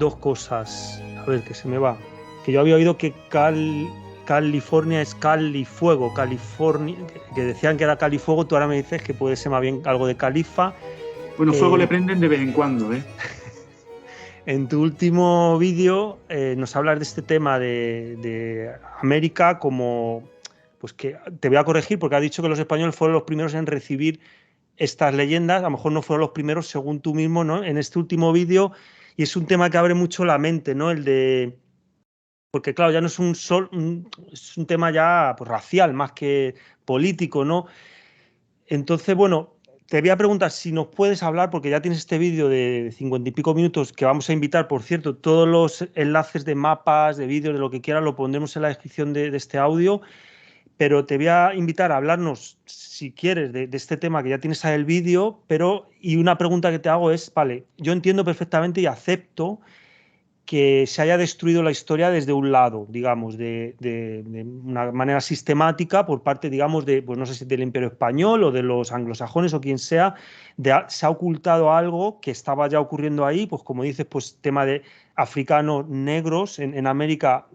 dos cosas. A ver, que se me va. Que yo había oído que California es Califuego, California, que decían que era Califuego, tú ahora me dices que puede ser más bien algo de Califa. Bueno, fuego le prenden de vez en cuando, ¿eh? En tu último vídeo nos hablas de este tema de América como, pues que te voy a corregir porque has dicho que los españoles fueron los primeros en recibir estas leyendas, a lo mejor no fueron los primeros según tú mismo, ¿no? En este último vídeo, y es un tema que abre mucho la mente, ¿no? El de, porque claro, ya no es es un tema ya pues, racial más que político, ¿no? Entonces, bueno, te voy a preguntar si nos puedes hablar, porque ya tienes este vídeo de 50 y pico minutos que vamos a invitar, por cierto, todos los enlaces de mapas, de vídeos, de lo que quieras, lo pondremos en la descripción de este audio, pero te voy a invitar a hablarnos, si quieres, de este tema que ya tienes ahí el vídeo, pero, y una pregunta que te hago es, vale, yo entiendo perfectamente y acepto que se haya destruido la historia desde un lado, digamos, de una manera sistemática por parte, digamos, de, pues no sé si del Imperio Español o de los anglosajones o quien sea, se ha ocultado algo que estaba ya ocurriendo ahí, pues como dices, pues tema de africanos negros en América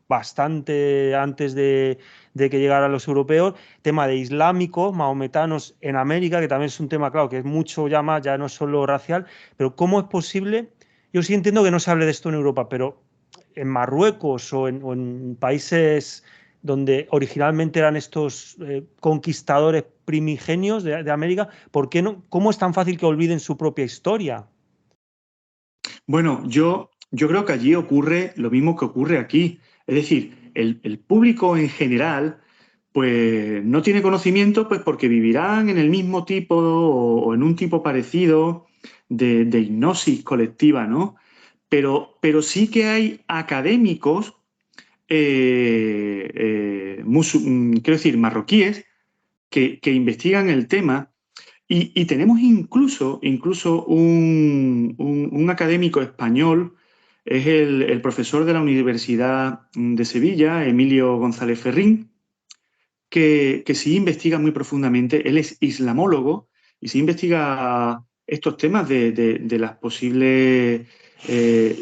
bastante antes de que llegaran los europeos, tema de islámicos, mahometanos en América, que también es un tema, claro, que es mucho ya más, ya no es solo racial, pero ¿cómo es posible? Yo sí entiendo que no se hable de esto en Europa, pero en Marruecos o en países donde originalmente eran estos conquistadores primigenios de América, ¿por qué no? ¿Cómo es tan fácil que olviden su propia historia? Bueno, yo creo que allí ocurre lo mismo que ocurre aquí. Es decir, el público en general, pues no tiene conocimiento, pues porque vivirán en el mismo tipo o en un tipo parecido de hipnosis colectiva, ¿no? Pero sí que hay académicos, quiero decir, marroquíes, que investigan el tema y tenemos incluso un académico español, es el profesor de la Universidad de Sevilla, Emilio González Ferrín, que sí investiga muy profundamente. Él es islamólogo y sí investiga estos temas de las posibles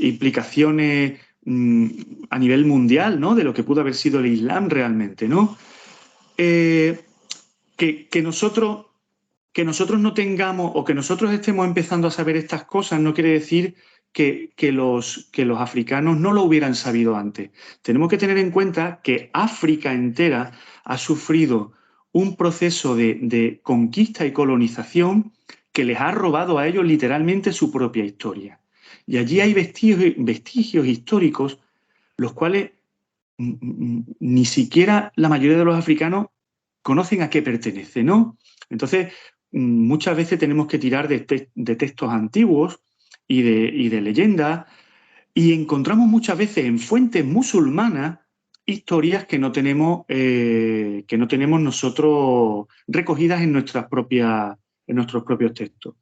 implicaciones a nivel mundial, ¿no? De lo que pudo haber sido el Islam realmente, ¿no? Eh, que nosotros no tengamos o que nosotros estemos empezando a saber estas cosas no quiere decir que los africanos no lo hubieran sabido antes. Tenemos que tener en cuenta que África entera ha sufrido un proceso de conquista y colonización que les ha robado a ellos literalmente su propia historia. Y allí hay vestigios históricos los cuales ni siquiera la mayoría de los africanos conocen a qué pertenece, ¿no? Entonces, muchas veces tenemos que tirar de textos antiguos y de leyendas y encontramos muchas veces en fuentes musulmanas historias que no tenemos nosotros recogidas en en nuestros propios textos.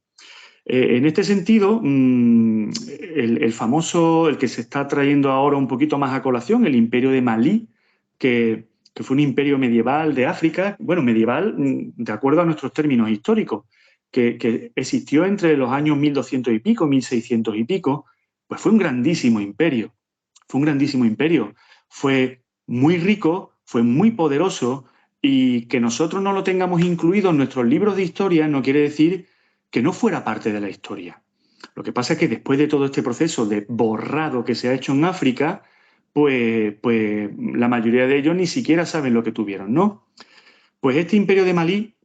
En este sentido, el famoso, el que se está trayendo ahora un poquito más a colación, el imperio de Malí, que fue un imperio medieval de África, bueno, medieval de acuerdo a nuestros términos históricos, que existió entre los años 1200 y pico, 1600 y pico, pues fue un grandísimo imperio, fue un grandísimo imperio, fue muy rico, fue muy poderoso y que nosotros no lo tengamos incluido en nuestros libros de historia no quiere decir que no fuera parte de la historia. Lo que pasa es que después de todo este proceso de borrado que se ha hecho en África, pues la mayoría de ellos ni siquiera saben lo que tuvieron, ¿no? Pues este imperio de Malí,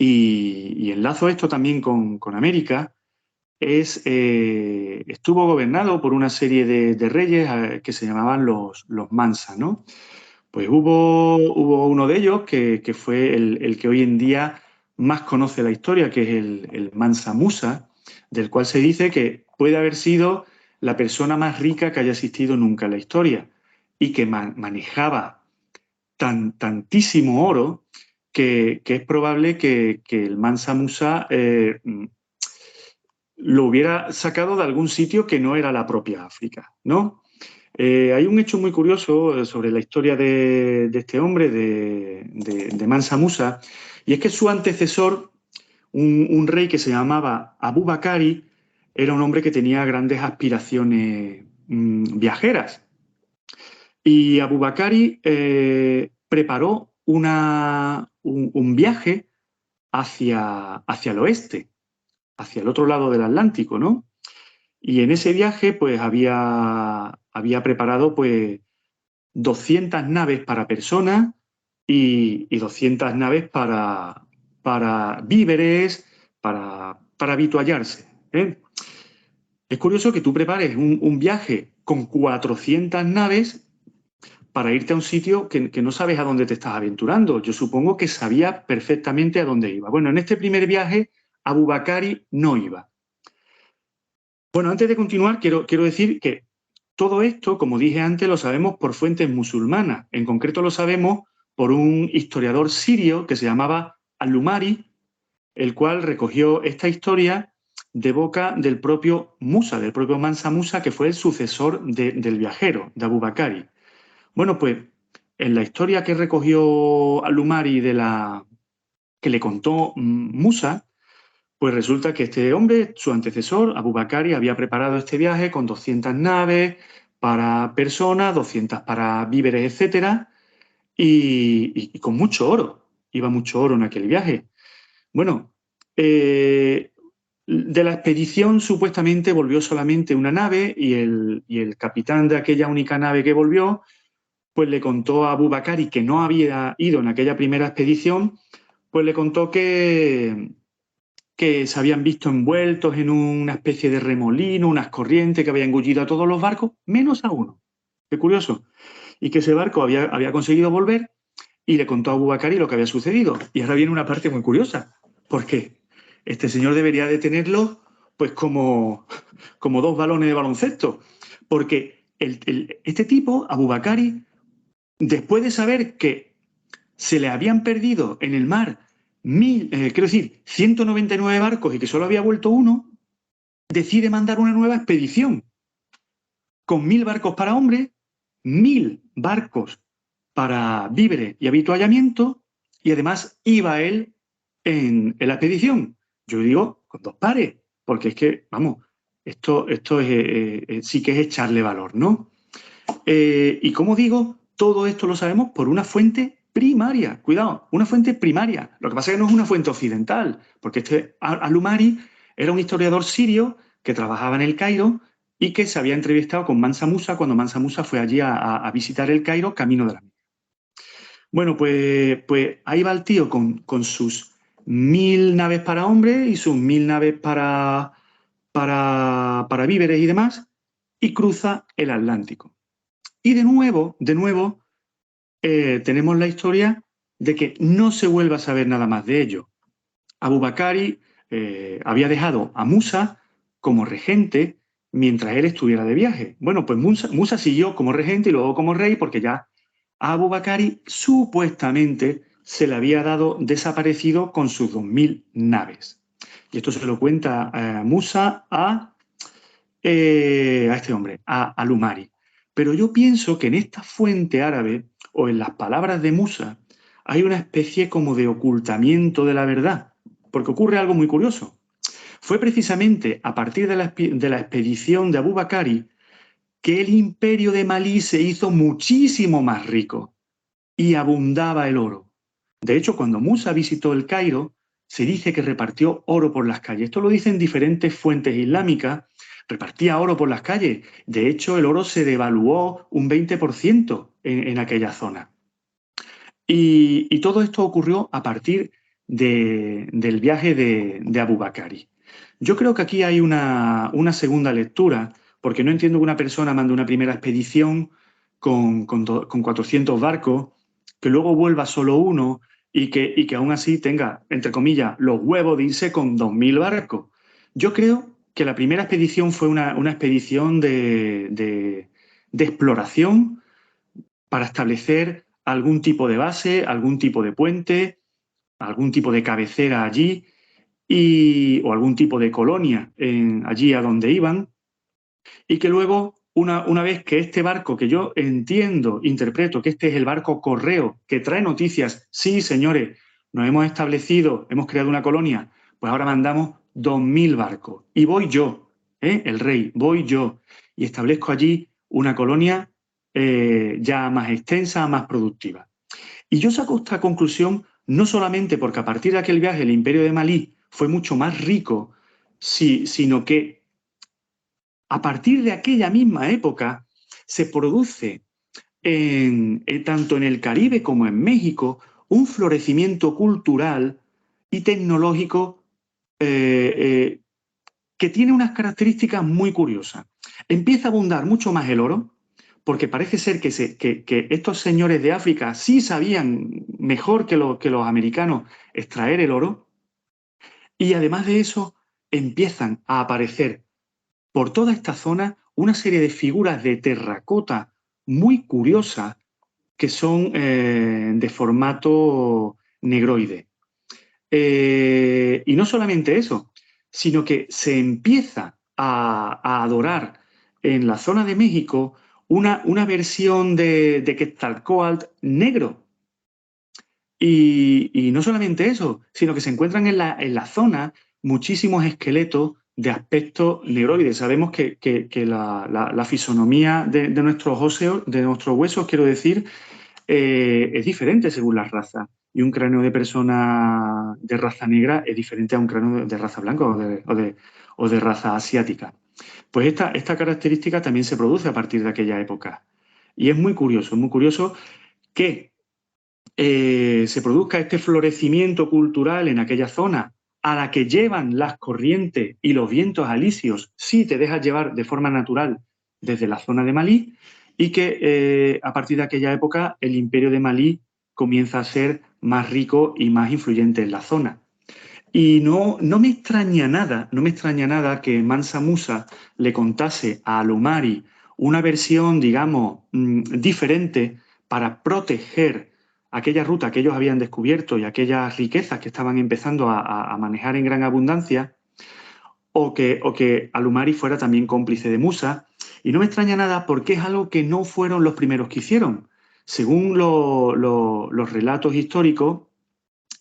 y enlazo esto también con América, estuvo gobernado por una serie de reyes que se llamaban los Mansa, ¿no? Pues hubo uno de ellos que fue el que hoy en día más conoce la historia, que es el Mansa Musa, del cual se dice que puede haber sido la persona más rica que haya existido nunca en la historia y que manejaba tantísimo oro que es probable que el Mansa Musa lo hubiera sacado de algún sitio que no era la propia África, ¿no? Hay un hecho muy curioso sobre la historia de este hombre, de Mansa Musa, y es que su antecesor, un rey que se llamaba Abu Bakari, era un hombre que tenía grandes aspiraciones viajeras. Y Abubakari preparó un viaje hacia el oeste, hacia el otro lado del Atlántico, ¿no? Y en ese viaje, pues, había preparado, pues, 200 naves para personas y 200 naves para víveres, para avituallarse, ¿eh? Es curioso que tú prepares un viaje con 400 naves para irte a un sitio que no sabes a dónde te estás aventurando. Yo supongo que sabía perfectamente a dónde iba. Bueno, en este primer viaje, Abubakari no iba. Bueno, antes de continuar, quiero decir que todo esto, como dije antes, lo sabemos por fuentes musulmanas. En concreto lo sabemos por un historiador sirio que se llamaba Al-Umari, el cual recogió esta historia de boca del propio Musa, del propio Mansa Musa, que fue el sucesor del viajero, de Abubakari. Bueno, pues en la historia que recogió Al-Umari que le contó Musa, pues resulta que este hombre, su antecesor, Abubakari, había preparado este viaje con 200 naves para personas, 200 para víveres, etcétera, y con mucho oro. Iba mucho oro en aquel viaje. Bueno, de la expedición supuestamente volvió solamente una nave y el capitán de aquella única nave que volvió, pues le contó a Abubakari, que no había ido en aquella primera expedición, pues le contó que se habían visto envueltos en una especie de remolino, unas corrientes que habían engullido a todos los barcos, menos a uno. Qué curioso. Y que ese barco había conseguido volver y le contó a Abubakari lo que había sucedido. Y ahora viene una parte muy curiosa, porque este señor debería de tenerlo pues como 2 balones de baloncesto, porque este tipo, Abubakari, después de saber que se le habían perdido en el mar 199 barcos y que solo había vuelto uno, decide mandar una nueva expedición con 1000 barcos para hombres, 1000 barcos para víveres y avituallamiento, y además iba él en la expedición. Yo digo, con 2 pares, porque es que, vamos, esto sí que es echarle valor, ¿no? Y como digo, todo esto lo sabemos por una fuente primaria. Cuidado, una fuente primaria. Lo que pasa es que no es una fuente occidental, porque este Al-Umari era un historiador sirio que trabajaba en el Cairo y que se había entrevistado con Mansa Musa cuando Mansa Musa fue allí a visitar el Cairo camino de la Meca. Bueno, pues ahí va el tío con sus 1000 naves para hombres y sus 1000 naves para víveres y demás, y cruza el Atlántico. Y de nuevo, tenemos la historia de que no se vuelve a saber nada más de ello. Abubakari había dejado a Musa como regente mientras él estuviera de viaje. Bueno, pues Musa siguió como regente y luego como rey, porque ya a Abubakari supuestamente se le había dado desaparecido con sus 2000 naves. Y esto se lo cuenta Musa a este hombre, a Al-Umari. Pero yo pienso que en esta fuente árabe o en las palabras de Musa hay una especie como de ocultamiento de la verdad, porque ocurre algo muy curioso. Fue precisamente a partir de la expedición de Abubakari que el imperio de Malí se hizo muchísimo más rico y abundaba el oro. De hecho, cuando Musa visitó el Cairo, se dice que repartió oro por las calles. Esto lo dicen diferentes fuentes islámicas. Repartía oro por las calles. De hecho, el oro se devaluó un 20% en aquella zona. Y todo esto ocurrió a partir del viaje de Abubakari. Yo creo que aquí hay una segunda lectura, porque no entiendo que una persona mande una primera expedición con 400 barcos, que luego vuelva solo uno y que aún así tenga, entre comillas, los huevos de irse con 2000 barcos. Yo creo que la primera expedición fue una expedición de exploración para establecer algún tipo de base, algún tipo de puente, algún tipo de cabecera allí o algún tipo de colonia allí a donde iban, y que luego, una vez que este barco, que yo entiendo, interpreto que este es el barco correo que trae noticias, sí, señores, nos hemos establecido, hemos creado una colonia, pues ahora mandamos 2000 barcos y voy yo, el rey, voy yo y establezco allí una colonia ya más extensa, más productiva. Y yo saco esta conclusión no solamente porque a partir de aquel viaje el imperio de Malí fue mucho más rico, sino que a partir de aquella misma época se produce tanto en el Caribe como en México un florecimiento cultural y tecnológico que tiene unas características muy curiosas. Empieza a abundar mucho más el oro, porque parece ser que estos señores de África sí sabían mejor que los americanos extraer el oro, y además de eso empiezan a aparecer por toda esta zona una serie de figuras de terracota muy curiosas que son de formato negroide. Y no solamente eso, sino que se empieza a adorar en la zona de México una versión de Quetzalcóatl negro. Y no solamente eso, sino que se encuentran en la zona muchísimos esqueletos de aspecto negroide. Sabemos que la fisonomía de nuestros óseos, de nuestros huesos, quiero decir, es diferente según las razas. Y un cráneo de persona de raza negra es diferente a un cráneo de raza blanca o de raza asiática. Pues esta característica también se produce a partir de aquella época. Y es muy curioso que se produzca este florecimiento cultural en aquella zona a la que llevan las corrientes y los vientos alisios si te dejas llevar de forma natural desde la zona de Malí, y que a partir de aquella época el imperio de Malí comienza a ser más rico y más influyente en la zona. Y no me extraña nada que Mansa Musa le contase a Alumari una versión, digamos, diferente para proteger aquella ruta que ellos habían descubierto y aquellas riquezas que estaban empezando a manejar en gran abundancia, o que Alumari fuera también cómplice de Musa. Y no me extraña nada porque es algo que no fueron los primeros que hicieron. Según los relatos históricos,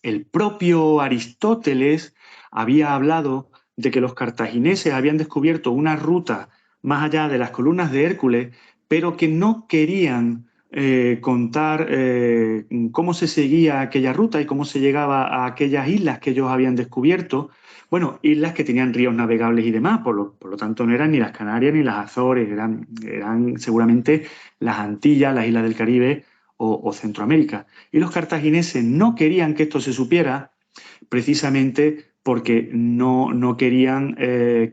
el propio Aristóteles había hablado de que los cartagineses habían descubierto una ruta más allá de las columnas de Hércules, pero que no querían contar cómo se seguía aquella ruta y cómo se llegaba a aquellas islas que ellos habían descubierto. Bueno, islas que tenían ríos navegables y demás, por lo tanto no eran ni las Canarias ni las Azores, eran seguramente las Antillas, las islas del Caribe o Centroamérica. Y los cartagineses no querían que esto se supiera precisamente porque no querían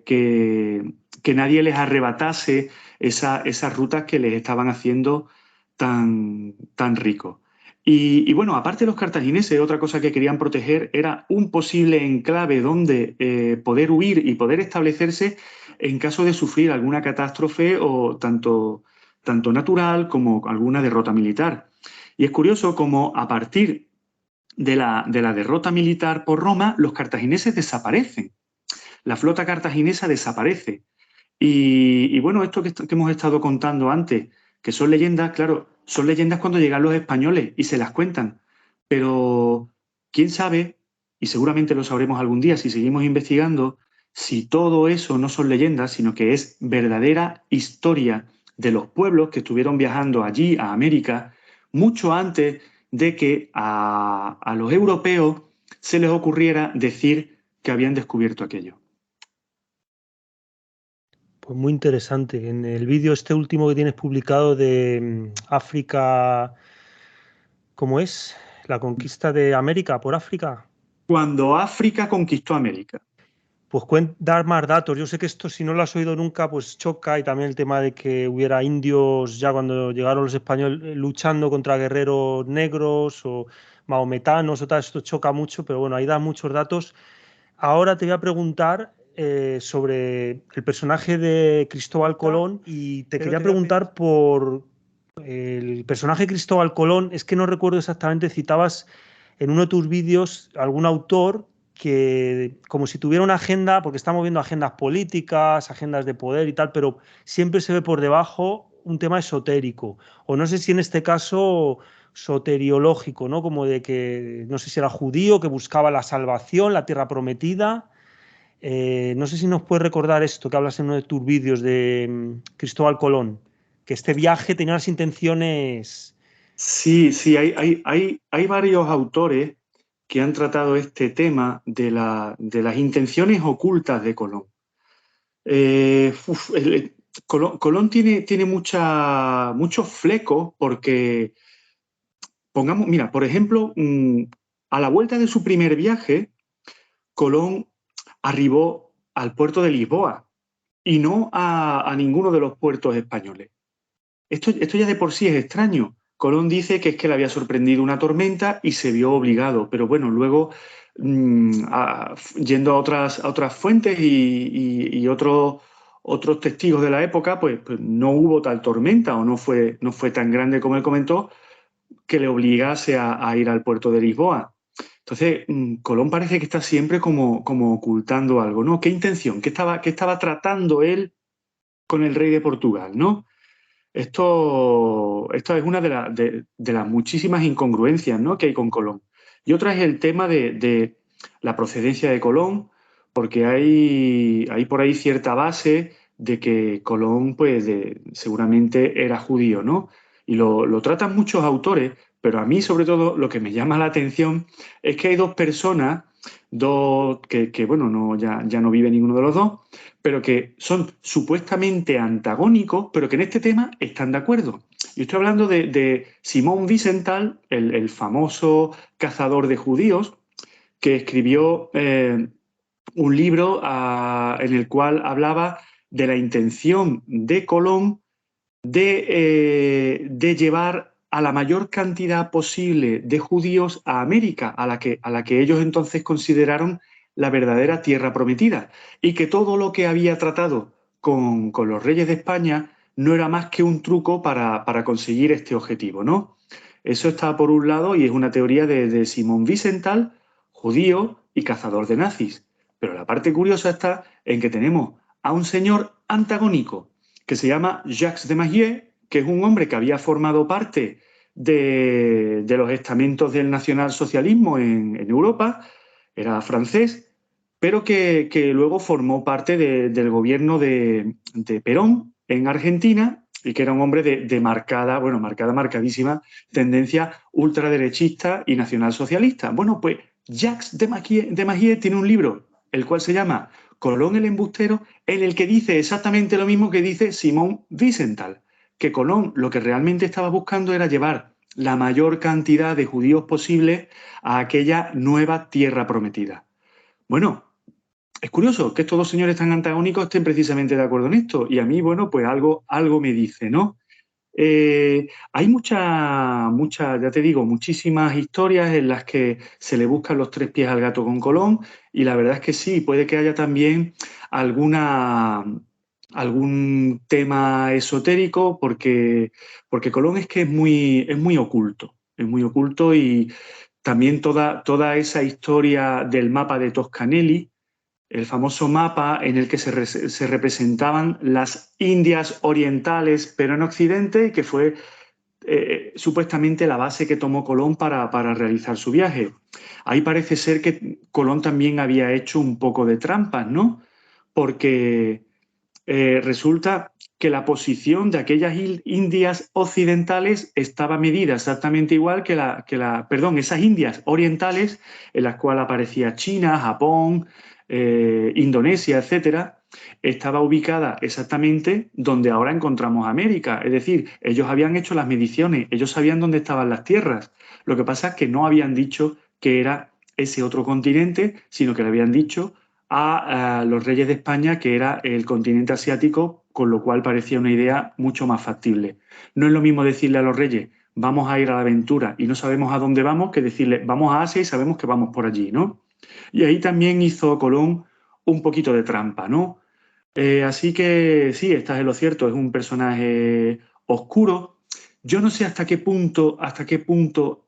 que nadie les arrebatase esas rutas que les estaban haciendo tan ricos. Y bueno, aparte de los cartagineses, otra cosa que querían proteger era un posible enclave donde poder huir y poder establecerse en caso de sufrir alguna catástrofe o tanto natural como alguna derrota militar. Y es curioso cómo a partir de la derrota militar por Roma, los cartagineses desaparecen. La flota cartaginesa desaparece. Y bueno, esto que hemos estado contando antes, que son leyendas, claro, son leyendas cuando llegan los españoles y se las cuentan. Pero quién sabe, y seguramente lo sabremos algún día si seguimos investigando, si todo eso no son leyendas, sino que es verdadera historia de los pueblos que estuvieron viajando allí a América mucho antes de que a los europeos se les ocurriera decir que habían descubierto aquello. Pues muy interesante. En el vídeo este último que tienes publicado de África, ¿cómo es? La conquista de América por África. Cuando África conquistó América. Pues dar más datos. Yo sé que esto, si no lo has oído nunca, pues choca. Y también el tema de que hubiera indios ya cuando llegaron los españoles luchando contra guerreros negros o mahometanos o tal, esto choca mucho, pero bueno, ahí da muchos datos. Ahora te voy a preguntar sobre el personaje de Cristóbal Colón y te quería preguntar por el personaje de Cristóbal Colón. Es que no recuerdo exactamente, citabas en uno de tus vídeos algún autor que como si tuviera una agenda, porque estamos viendo agendas políticas, agendas de poder y tal, pero siempre se ve por debajo un tema esotérico. O no sé si en este caso soteriológico, ¿no? Como de que, no sé si era judío, que buscaba la salvación, la tierra prometida. No sé si nos puedes recordar esto que hablas en uno de tus vídeos de Cristóbal Colón, que este viaje tenía unas intenciones. Sí, sí, hay varios autores que han tratado este tema de las intenciones ocultas de Colón. Colón tiene muchos flecos porque, pongamos, mira, por ejemplo, a la vuelta de su primer viaje, Colón arribó al puerto de Lisboa y no a ninguno de los puertos españoles. Esto ya de por sí es extraño. Colón dice que es que le había sorprendido una tormenta y se vio obligado, pero bueno, luego yendo a otras fuentes y otros testigos de la época, pues no hubo tal tormenta o no fue tan grande como él comentó que le obligase a ir al puerto de Lisboa. Entonces, Colón parece que está siempre como ocultando algo, ¿no? ¿Qué intención? Qué estaba tratando él con el rey de Portugal, ¿no? Esto es una de las muchísimas incongruencias, ¿no?, que hay con Colón. Y otra es el tema de la procedencia de Colón, porque hay por ahí cierta base de que Colón, pues, seguramente era judío, ¿no? Y lo tratan muchos autores, pero a mí, sobre todo, lo que me llama la atención es que hay dos personas, bueno, no, ya no vive ninguno de los dos, pero que son supuestamente antagónicos, pero que en este tema están de acuerdo. Yo estoy hablando de Simón Wiesenthal, el famoso cazador de judíos, que escribió un libro en el cual hablaba de la intención de Colón de llevar a la mayor cantidad posible de judíos a América, a la que ellos entonces consideraron la verdadera tierra prometida, y que todo lo que había tratado con los reyes de España no era más que un truco para conseguir este objetivo, ¿no? Eso está por un lado y es una teoría de Simón Wiesenthal, judío y cazador de nazis. Pero la parte curiosa está en que tenemos a un señor antagónico que se llama Jacques de Maillet, que es un hombre que había formado parte de los estamentos del nacionalsocialismo en Europa, era francés, pero que luego formó parte del gobierno de Perón en Argentina y que era un hombre de marcadísima tendencia ultraderechista y nacionalsocialista. Bueno, pues Jacques de Maillet tiene un libro, el cual se llama Colón el embustero, en el que dice exactamente lo mismo que dice Simón Wiesenthal, que Colón lo que realmente estaba buscando era llevar la mayor cantidad de judíos posible a aquella nueva tierra prometida. Bueno, es curioso que estos dos señores tan antagónicos estén precisamente de acuerdo en esto, y a mí, bueno, pues algo me dice, ¿no? Hay ya te digo, muchísimas historias en las que se le buscan los tres pies al gato con Colón, y la verdad es que sí, puede que haya también algún tema esotérico, porque Colón es que es muy oculto, y también toda esa historia del mapa de Toscanelli, el famoso mapa en el que se representaban las Indias orientales, pero en Occidente, y que fue supuestamente la base que tomó Colón para realizar su viaje. Ahí parece ser que Colón también había hecho un poco de trampas, ¿no? Porque resulta que la posición de aquellas Indias occidentales estaba medida exactamente igual perdón, esas Indias orientales, en las cuales aparecía China, Japón, Indonesia, etcétera, estaba ubicada exactamente donde ahora encontramos América. Es decir, ellos habían hecho las mediciones, ellos sabían dónde estaban las tierras. Lo que pasa es que no habían dicho que era ese otro continente, sino que le habían dicho a los reyes de España que era el continente asiático, con lo cual parecía una idea mucho más factible. No es lo mismo decirle a los reyes, vamos a ir a la aventura y no sabemos a dónde vamos, que decirle, vamos a Asia y sabemos que vamos por allí, ¿no? Y ahí también hizo Colón un poquito de trampa, ¿no? Así que sí, estás en lo cierto, es un personaje oscuro. Yo no sé hasta qué punto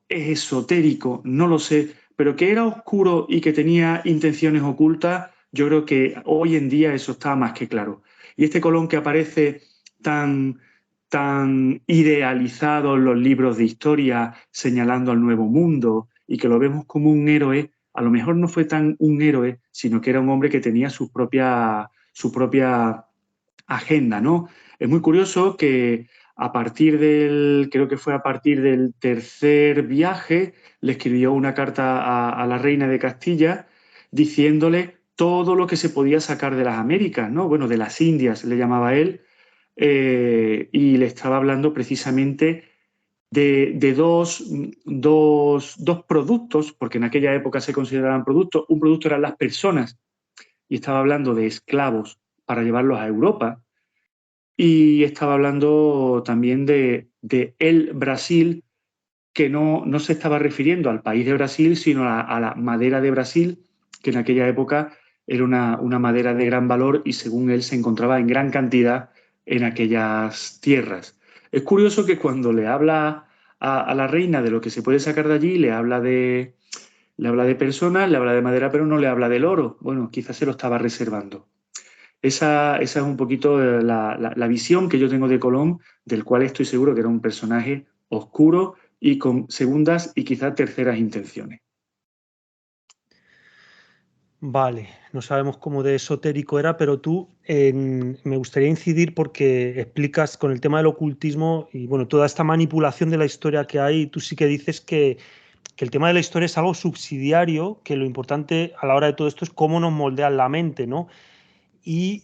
es esotérico, no lo sé, pero que era oscuro y que tenía intenciones ocultas, yo creo que hoy en día eso está más que claro. Y este Colón que aparece tan, tan idealizado en los libros de historia, señalando al nuevo mundo y que lo vemos como un héroe, a lo mejor no fue tan un héroe, sino que era un hombre que tenía su propia agenda, ¿no? Es muy curioso que creo que fue a partir del tercer viaje, le escribió una carta a la reina de Castilla diciéndole todo lo que se podía sacar de las Américas, ¿no? Bueno, de las Indias le llamaba él, y le estaba hablando precisamente de dos productos, porque en aquella época se consideraban productos. Un producto eran las personas, y estaba hablando de esclavos para llevarlos a Europa, y estaba hablando también de el Brasil, que no se estaba refiriendo al país de Brasil, sino a la madera de Brasil, que en aquella época era una madera de gran valor y según él se encontraba en gran cantidad en aquellas tierras. Es curioso que cuando le habla a la reina de lo que se puede sacar de allí, le habla de personas, le habla de madera, pero no le habla del oro. Bueno, quizás se lo estaba reservando. Esa es un poquito la visión que yo tengo de Colón, del cual estoy seguro que era un personaje oscuro y con segundas y quizás terceras intenciones. Vale, no sabemos cómo de esotérico era, pero me gustaría incidir porque explicas con el tema del ocultismo y bueno, toda esta manipulación de la historia que hay, tú sí que dices que el tema de la historia es algo subsidiario, que lo importante a la hora de todo esto es cómo nos moldean la mente, ¿no? Y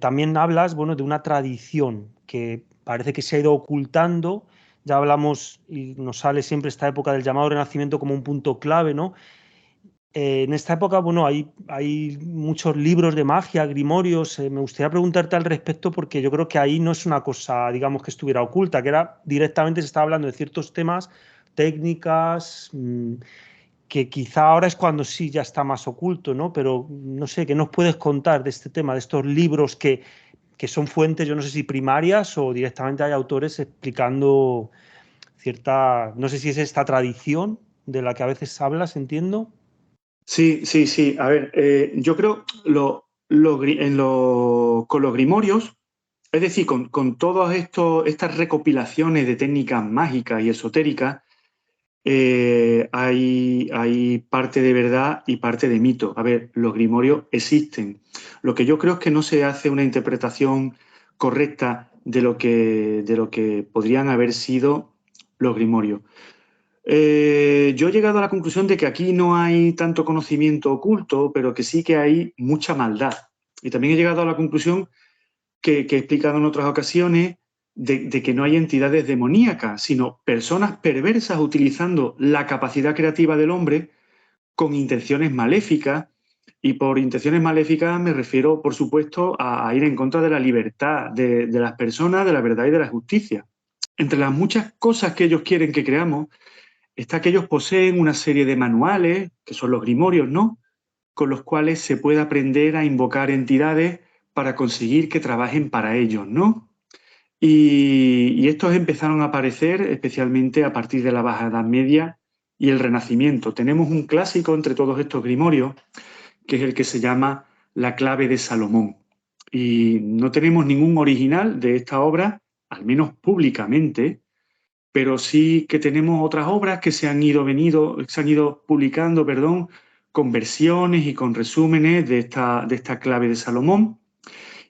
también hablas, bueno, de una tradición que parece que se ha ido ocultando. Ya hablamos y nos sale siempre esta época del llamado Renacimiento como un punto clave, ¿no? En esta época, bueno, hay muchos libros de magia, grimorios. Me gustaría preguntarte al respecto porque yo creo que ahí no es una cosa, digamos, que estuviera oculta, que era directamente se estaba hablando de ciertos temas, técnicas, que quizá ahora es cuando sí ya está más oculto, ¿no? Pero no sé, ¿qué nos puedes contar de este tema, de estos libros que son fuentes, yo no sé si primarias o directamente hay autores explicando cierta, no sé si es esta tradición de la que a veces hablas, entiendo? Sí, sí, sí. A ver, yo creo con los grimorios, es decir, con todas estas recopilaciones de técnicas mágicas y esotéricas, hay parte de verdad y parte de mito. A ver, los grimorios existen. Lo que yo creo es que no se hace una interpretación correcta de lo que podrían haber sido los grimorios. Yo he llegado a la conclusión de que aquí no hay tanto conocimiento oculto, pero que sí que hay mucha maldad. Y también he llegado a la conclusión que he explicado en otras ocasiones de que no hay entidades demoníacas, sino personas perversas utilizando la capacidad creativa del hombre con intenciones maléficas. Y por intenciones maléficas me refiero, por supuesto, a ir en contra de la libertad de las personas, de la verdad y de la justicia. Entre las muchas cosas que ellos quieren que creamos, está que ellos poseen una serie de manuales, que son los grimorios, ¿no? Con los cuales se puede aprender a invocar entidades para conseguir que trabajen para ellos, ¿no? Y estos empezaron a aparecer especialmente a partir de la Baja Edad Media y el Renacimiento. Tenemos un clásico entre todos estos grimorios, que es el que se llama La clave de Salomón. Y no tenemos ningún original de esta obra, al menos públicamente, pero sí que tenemos otras obras que se han ido publicando, perdón, con versiones y con resúmenes de esta clave de Salomón.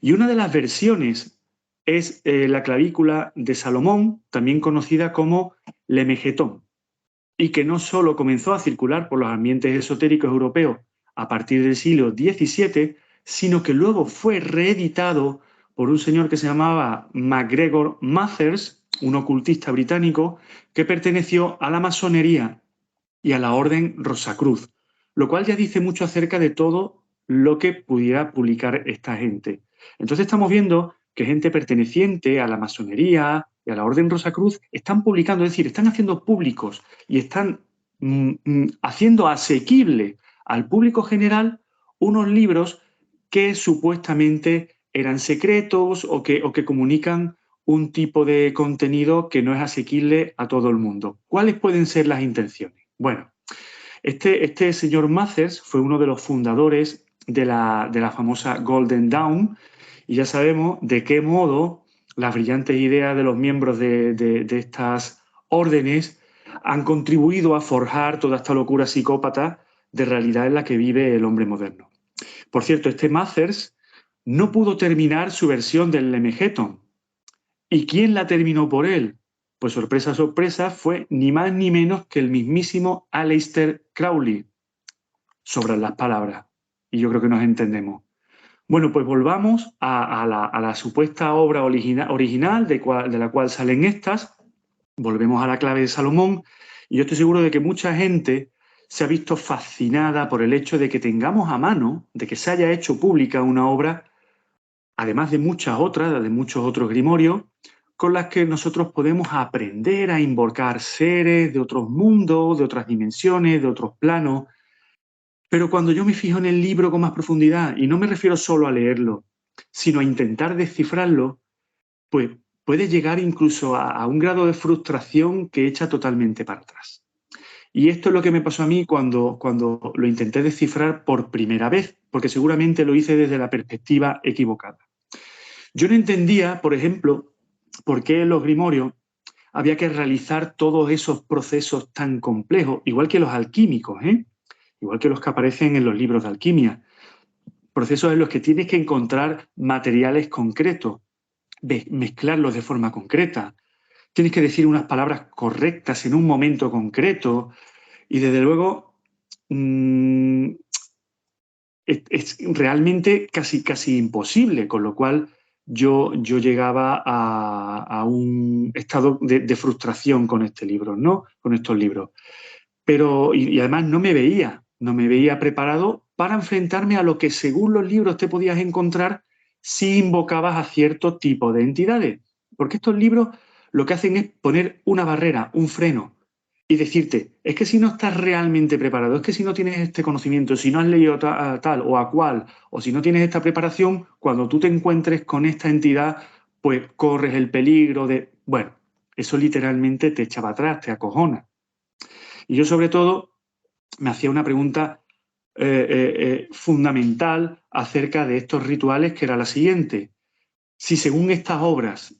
Y una de las versiones es la clavícula de Salomón, también conocida como Lemegetón, y que no solo comenzó a circular por los ambientes esotéricos europeos a partir del siglo XVII, sino que luego fue reeditado por un señor que se llamaba MacGregor Mathers, un ocultista británico que perteneció a la masonería y a la Orden Rosacruz, lo cual ya dice mucho acerca de todo lo que pudiera publicar esta gente. Entonces estamos viendo que gente perteneciente a la masonería y a la Orden Rosacruz están publicando, es decir, están haciendo públicos y están haciendo asequible al público general unos libros que supuestamente eran secretos o que comunican un tipo de contenido que no es asequible a todo el mundo. ¿Cuáles pueden ser las intenciones? Bueno, este señor Mathers fue uno de los fundadores de la famosa Golden Dawn y ya sabemos de qué modo las brillantes ideas de los miembros de estas órdenes han contribuido a forjar toda esta locura psicópata de realidad en la que vive el hombre moderno. Por cierto, este Mathers no pudo terminar su versión del Lemegeton. ¿Y quién la terminó por él? Pues sorpresa, sorpresa, fue ni más ni menos que el mismísimo Aleister Crowley. Sobran las palabras, y yo creo que nos entendemos. Bueno, pues volvamos a la supuesta obra original de la cual salen estas. Volvemos a la clave de Salomón, y yo estoy seguro de que mucha gente se ha visto fascinada por el hecho de que tengamos a mano, de que se haya hecho pública una obra, además de muchas otras, de muchos otros grimorios, con las que nosotros podemos aprender a invocar seres de otros mundos, de otras dimensiones, de otros planos. Pero cuando yo me fijo en el libro con más profundidad, y no me refiero solo a leerlo, sino a intentar descifrarlo, pues puede llegar incluso a un grado de frustración que echa totalmente para atrás. Y esto es lo que me pasó a mí cuando lo intenté descifrar por primera vez, porque seguramente lo hice desde la perspectiva equivocada. Yo no entendía, por ejemplo, por qué en los grimorios había que realizar todos esos procesos tan complejos, igual que los alquímicos, igual que los que aparecen en los libros de alquimia. Procesos en los que tienes que encontrar materiales concretos, mezclarlos de forma concreta, tienes que decir unas palabras correctas en un momento concreto y desde luego es realmente casi imposible, con lo cual yo llegaba a un estado de frustración con este libro, ¿no? Con estos libros. Pero, y además no me veía preparado para enfrentarme a lo que según los libros te podías encontrar si invocabas a cierto tipo de entidades. Porque estos libros lo que hacen es poner una barrera, un freno, y decirte, es que si no estás realmente preparado, es que si no tienes este conocimiento, si no has leído tal o a cual, o si no tienes esta preparación, cuando tú te encuentres con esta entidad, pues corres el peligro de... Bueno, eso literalmente te echa para atrás, te acojona. Y yo sobre todo me hacía una pregunta fundamental acerca de estos rituales, que era la siguiente. Si según estas obras,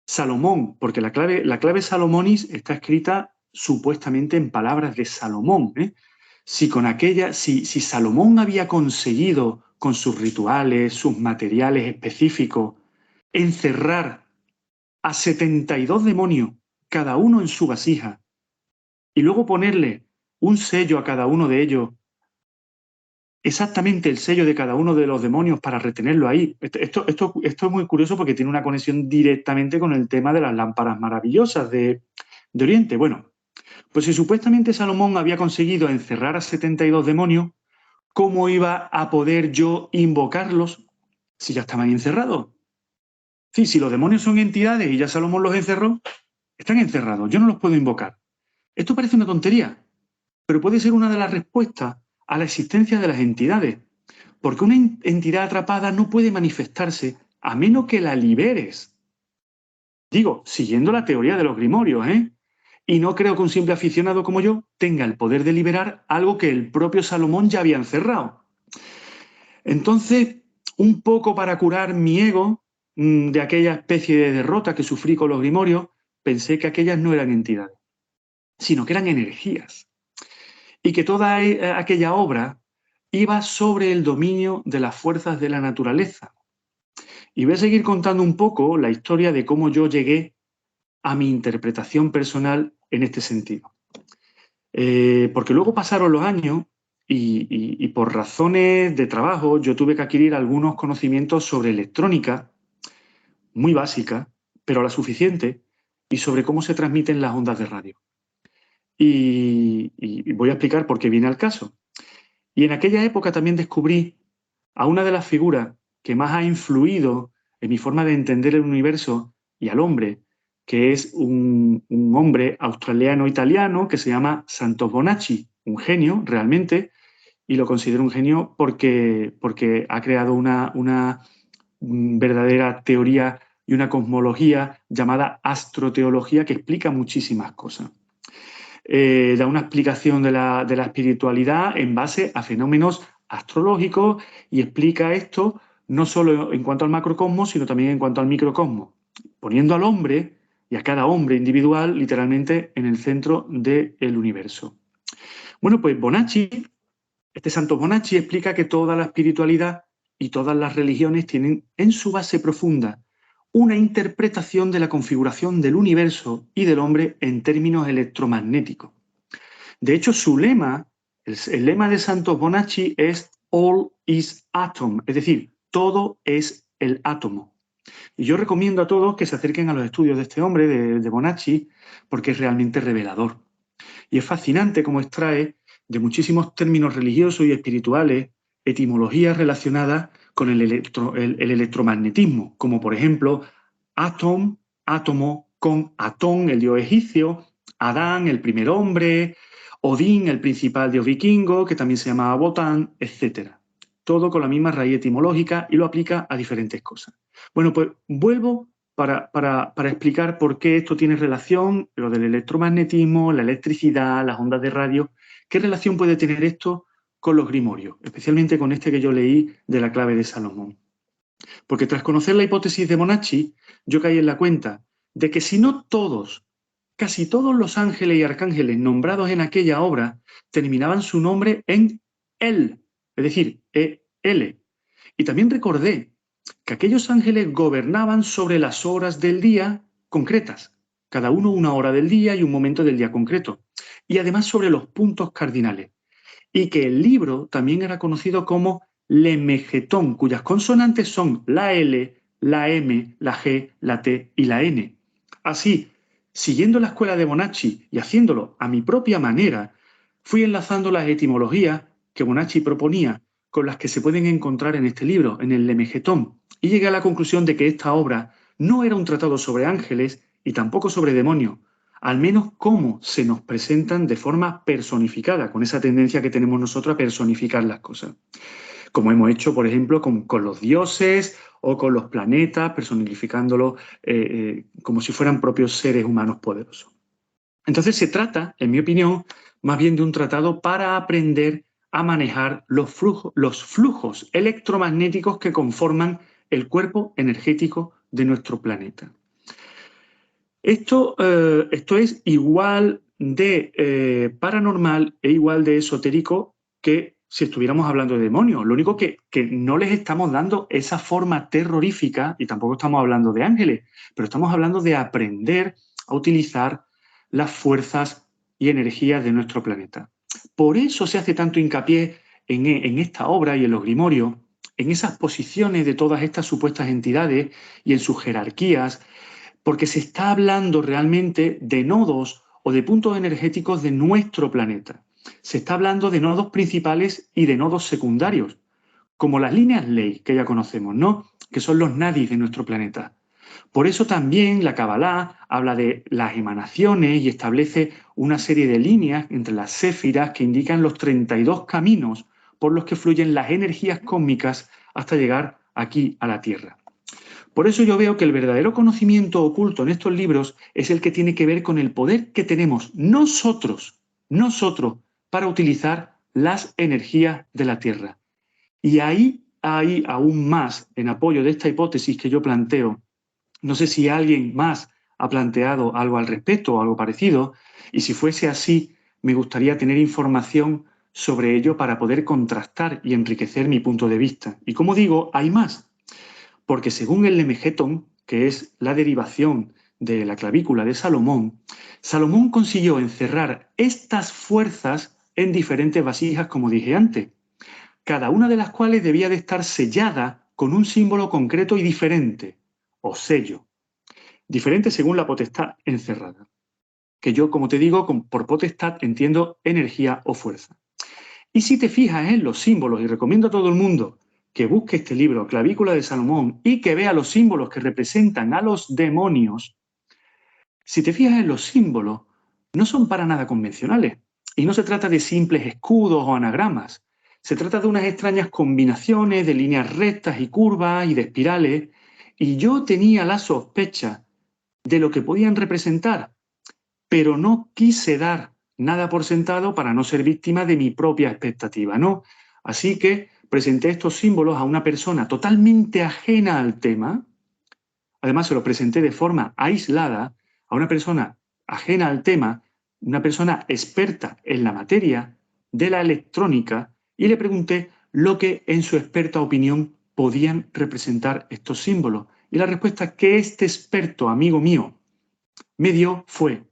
Salomón, porque la clave Salomonis está escrita supuestamente en palabras de Salomón, si Salomón había conseguido con sus rituales, sus materiales específicos, encerrar a 72 demonios, cada uno en su vasija, y luego ponerle un sello a cada uno de ellos, exactamente el sello de cada uno de los demonios para retenerlo ahí. Esto es muy curioso porque tiene una conexión directamente con el tema de las lámparas maravillosas de Oriente. Bueno, pues si supuestamente Salomón había conseguido encerrar a 72 demonios, ¿cómo iba a poder yo invocarlos si ya estaban encerrados? Sí, si los demonios son entidades y ya Salomón los encerró, están encerrados, yo no los puedo invocar. Esto parece una tontería, pero puede ser una de las respuestas a la existencia de las entidades, porque una entidad atrapada no puede manifestarse a menos que la liberes. Digo, siguiendo la teoría de los grimorios, Y no creo que un simple aficionado como yo tenga el poder de liberar algo que el propio Salomón ya había encerrado. Entonces, un poco para curar mi ego de aquella especie de derrota que sufrí con los grimorios, pensé que aquellas no eran entidades, sino que eran energías. Y que toda aquella obra iba sobre el dominio de las fuerzas de la naturaleza. Y voy a seguir contando un poco la historia de cómo yo llegué a mi interpretación personal en este sentido. Porque luego pasaron los años y por razones de trabajo yo tuve que adquirir algunos conocimientos sobre electrónica, muy básica, pero la suficiente, y sobre cómo se transmiten las ondas de radio. Y voy a explicar por qué viene al caso. Y en aquella época también descubrí a una de las figuras que más ha influido en mi forma de entender el universo y al hombre, que es un hombre australiano-italiano que se llama Santos Bonacci, un genio realmente, y lo considero un genio porque ha creado una verdadera teoría y una cosmología llamada astroteología que explica muchísimas cosas. Da una explicación de la espiritualidad en base a fenómenos astrológicos y explica esto no solo en cuanto al macrocosmos, sino también en cuanto al microcosmos, poniendo al hombre y a cada hombre individual literalmente en el centro del universo. Bueno, pues este santo Bonacci explica que toda la espiritualidad y todas las religiones tienen en su base profunda una interpretación de la configuración del universo y del hombre en términos electromagnéticos. De hecho, su lema, el lema de santo Bonacci es All is Atom, es decir, todo es el átomo. Y yo recomiendo a todos que se acerquen a los estudios de este hombre, de Bonacci, porque es realmente revelador. Y es fascinante cómo extrae de muchísimos términos religiosos y espirituales etimologías relacionadas con el electromagnetismo, como por ejemplo atom, átomo, con Atón, el dios egipcio, Adán, el primer hombre, Odín, el principal dios vikingo, que también se llamaba Botán, etc. Todo con la misma raíz etimológica y lo aplica a diferentes cosas. Bueno, pues vuelvo para explicar por qué esto tiene relación, lo del electromagnetismo, la electricidad, las ondas de radio, qué relación puede tener esto con los grimorios, especialmente con este que yo leí de la clave de Salomón. Porque tras conocer la hipótesis de Bonacci, yo caí en la cuenta de que si no todos, casi todos los ángeles y arcángeles nombrados en aquella obra terminaban su nombre en él, es decir, EL. Y también recordé que aquellos ángeles gobernaban sobre las horas del día concretas, cada uno una hora del día y un momento del día concreto, y además sobre los puntos cardinales, y que el libro también era conocido como Lemegetón, cuyas consonantes son la L, la M, la G, la T y la N. Así, siguiendo la escuela de Bonacci y haciéndolo a mi propia manera, fui enlazando las etimologías que Bonacci proponía con las que se pueden encontrar en este libro, en el Lemegetón, y llegué a la conclusión de que esta obra no era un tratado sobre ángeles y tampoco sobre demonios, al menos cómo se nos presentan de forma personificada, con esa tendencia que tenemos nosotros a personificar las cosas. Como hemos hecho, por ejemplo, con los dioses o con los planetas, personificándolos como si fueran propios seres humanos poderosos. Entonces se trata, en mi opinión, más bien de un tratado para aprender a manejar los flujos electromagnéticos que conforman el cuerpo energético de nuestro planeta. Esto es igual de paranormal e igual de esotérico que si estuviéramos hablando de demonios. Lo único que no les estamos dando esa forma terrorífica, y tampoco estamos hablando de ángeles, pero estamos hablando de aprender a utilizar las fuerzas y energías de nuestro planeta. Por eso se hace tanto hincapié en esta obra y en los grimorios, en esas posiciones de todas estas supuestas entidades y en sus jerarquías, porque se está hablando realmente de nodos o de puntos energéticos de nuestro planeta. Se está hablando de nodos principales y de nodos secundarios, como las líneas ley que ya conocemos, ¿no? Que son los nadis de nuestro planeta. Por eso también la Kabbalah habla de las emanaciones y establece una serie de líneas entre las séfiras que indican los 32 caminos por los que fluyen las energías cósmicas hasta llegar aquí a la Tierra. Por eso yo veo que el verdadero conocimiento oculto en estos libros es el que tiene que ver con el poder que tenemos nosotros, para utilizar las energías de la Tierra. Y ahí hay aún más, en apoyo de esta hipótesis que yo planteo. No sé si alguien más ha planteado algo al respecto o algo parecido, y si fuese así, me gustaría tener información sobre ello para poder contrastar y enriquecer mi punto de vista. Y como digo, hay más. Porque según el Lemegetón, que es la derivación de la clavícula de Salomón, Salomón consiguió encerrar estas fuerzas en diferentes vasijas, como dije antes, cada una de las cuales debía de estar sellada con un símbolo concreto y diferente, o sello, diferente según la potestad encerrada, que yo, como te digo, por potestad entiendo energía o fuerza. Y si te fijas en los símbolos, y recomiendo a todo el mundo que busque este libro, Clavícula de Salomón, y que vea los símbolos que representan a los demonios, si te fijas en los símbolos, no son para nada convencionales. Y no se trata de simples escudos o anagramas. Se trata de unas extrañas combinaciones de líneas rectas y curvas y de espirales. Y yo tenía la sospecha de lo que podían representar, pero no quise dar nada por sentado para no ser víctima de mi propia expectativa, ¿no? Así que presenté estos símbolos a una persona totalmente ajena al tema. Además, se los presenté de forma aislada a una persona ajena al tema, una persona experta en la materia, de la electrónica y le pregunté lo que, en su experta opinión, podían representar estos símbolos. Y la respuesta que este experto, amigo mío, me dio fue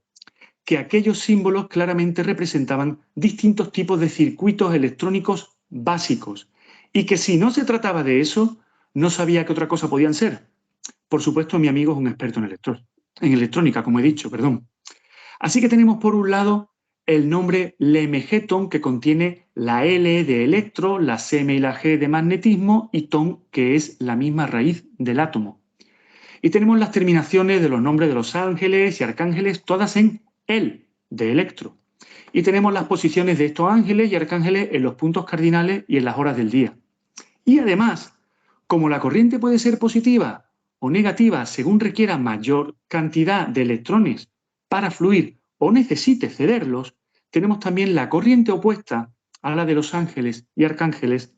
que aquellos símbolos claramente representaban distintos tipos de circuitos electrónicos básicos y que si no se trataba de eso, no sabía qué otra cosa podían ser. Por supuesto, mi amigo es un experto en electrónica, como he dicho, perdón. Así que tenemos por un lado el nombre Lemegeton, que contiene la L de electro, la M y la G de magnetismo y ton, que es la misma raíz del átomo. Y tenemos las terminaciones de los nombres de los ángeles y arcángeles, todas en el de electro. Y tenemos las posiciones de estos ángeles y arcángeles en los puntos cardinales y en las horas del día. Y además, como la corriente puede ser positiva o negativa según requiera mayor cantidad de electrones para fluir o necesite cederlos, tenemos también la corriente opuesta a la de los ángeles y arcángeles,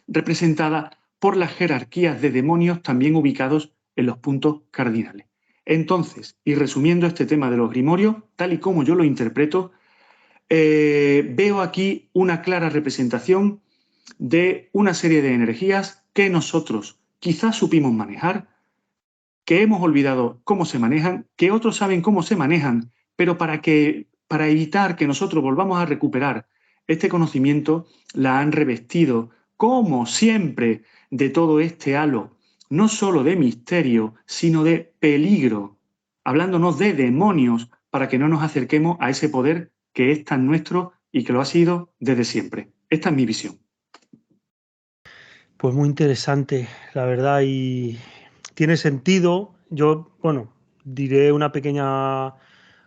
representada por las jerarquías de demonios también ubicados en los puntos cardinales. Entonces, y resumiendo este tema de los grimorios, tal y como yo lo interpreto, veo aquí una clara representación de una serie de energías que nosotros quizás supimos manejar, que hemos olvidado cómo se manejan, que otros saben cómo se manejan, pero para evitar que nosotros volvamos a recuperar este conocimiento, la han revestido, como siempre, de todo este halo, no solo de misterio, sino de peligro, hablándonos de demonios, para que no nos acerquemos a ese poder que es tan nuestro y que lo ha sido desde siempre. Esta es mi visión. Pues muy interesante, la verdad, y tiene sentido. Yo, bueno, diré una pequeña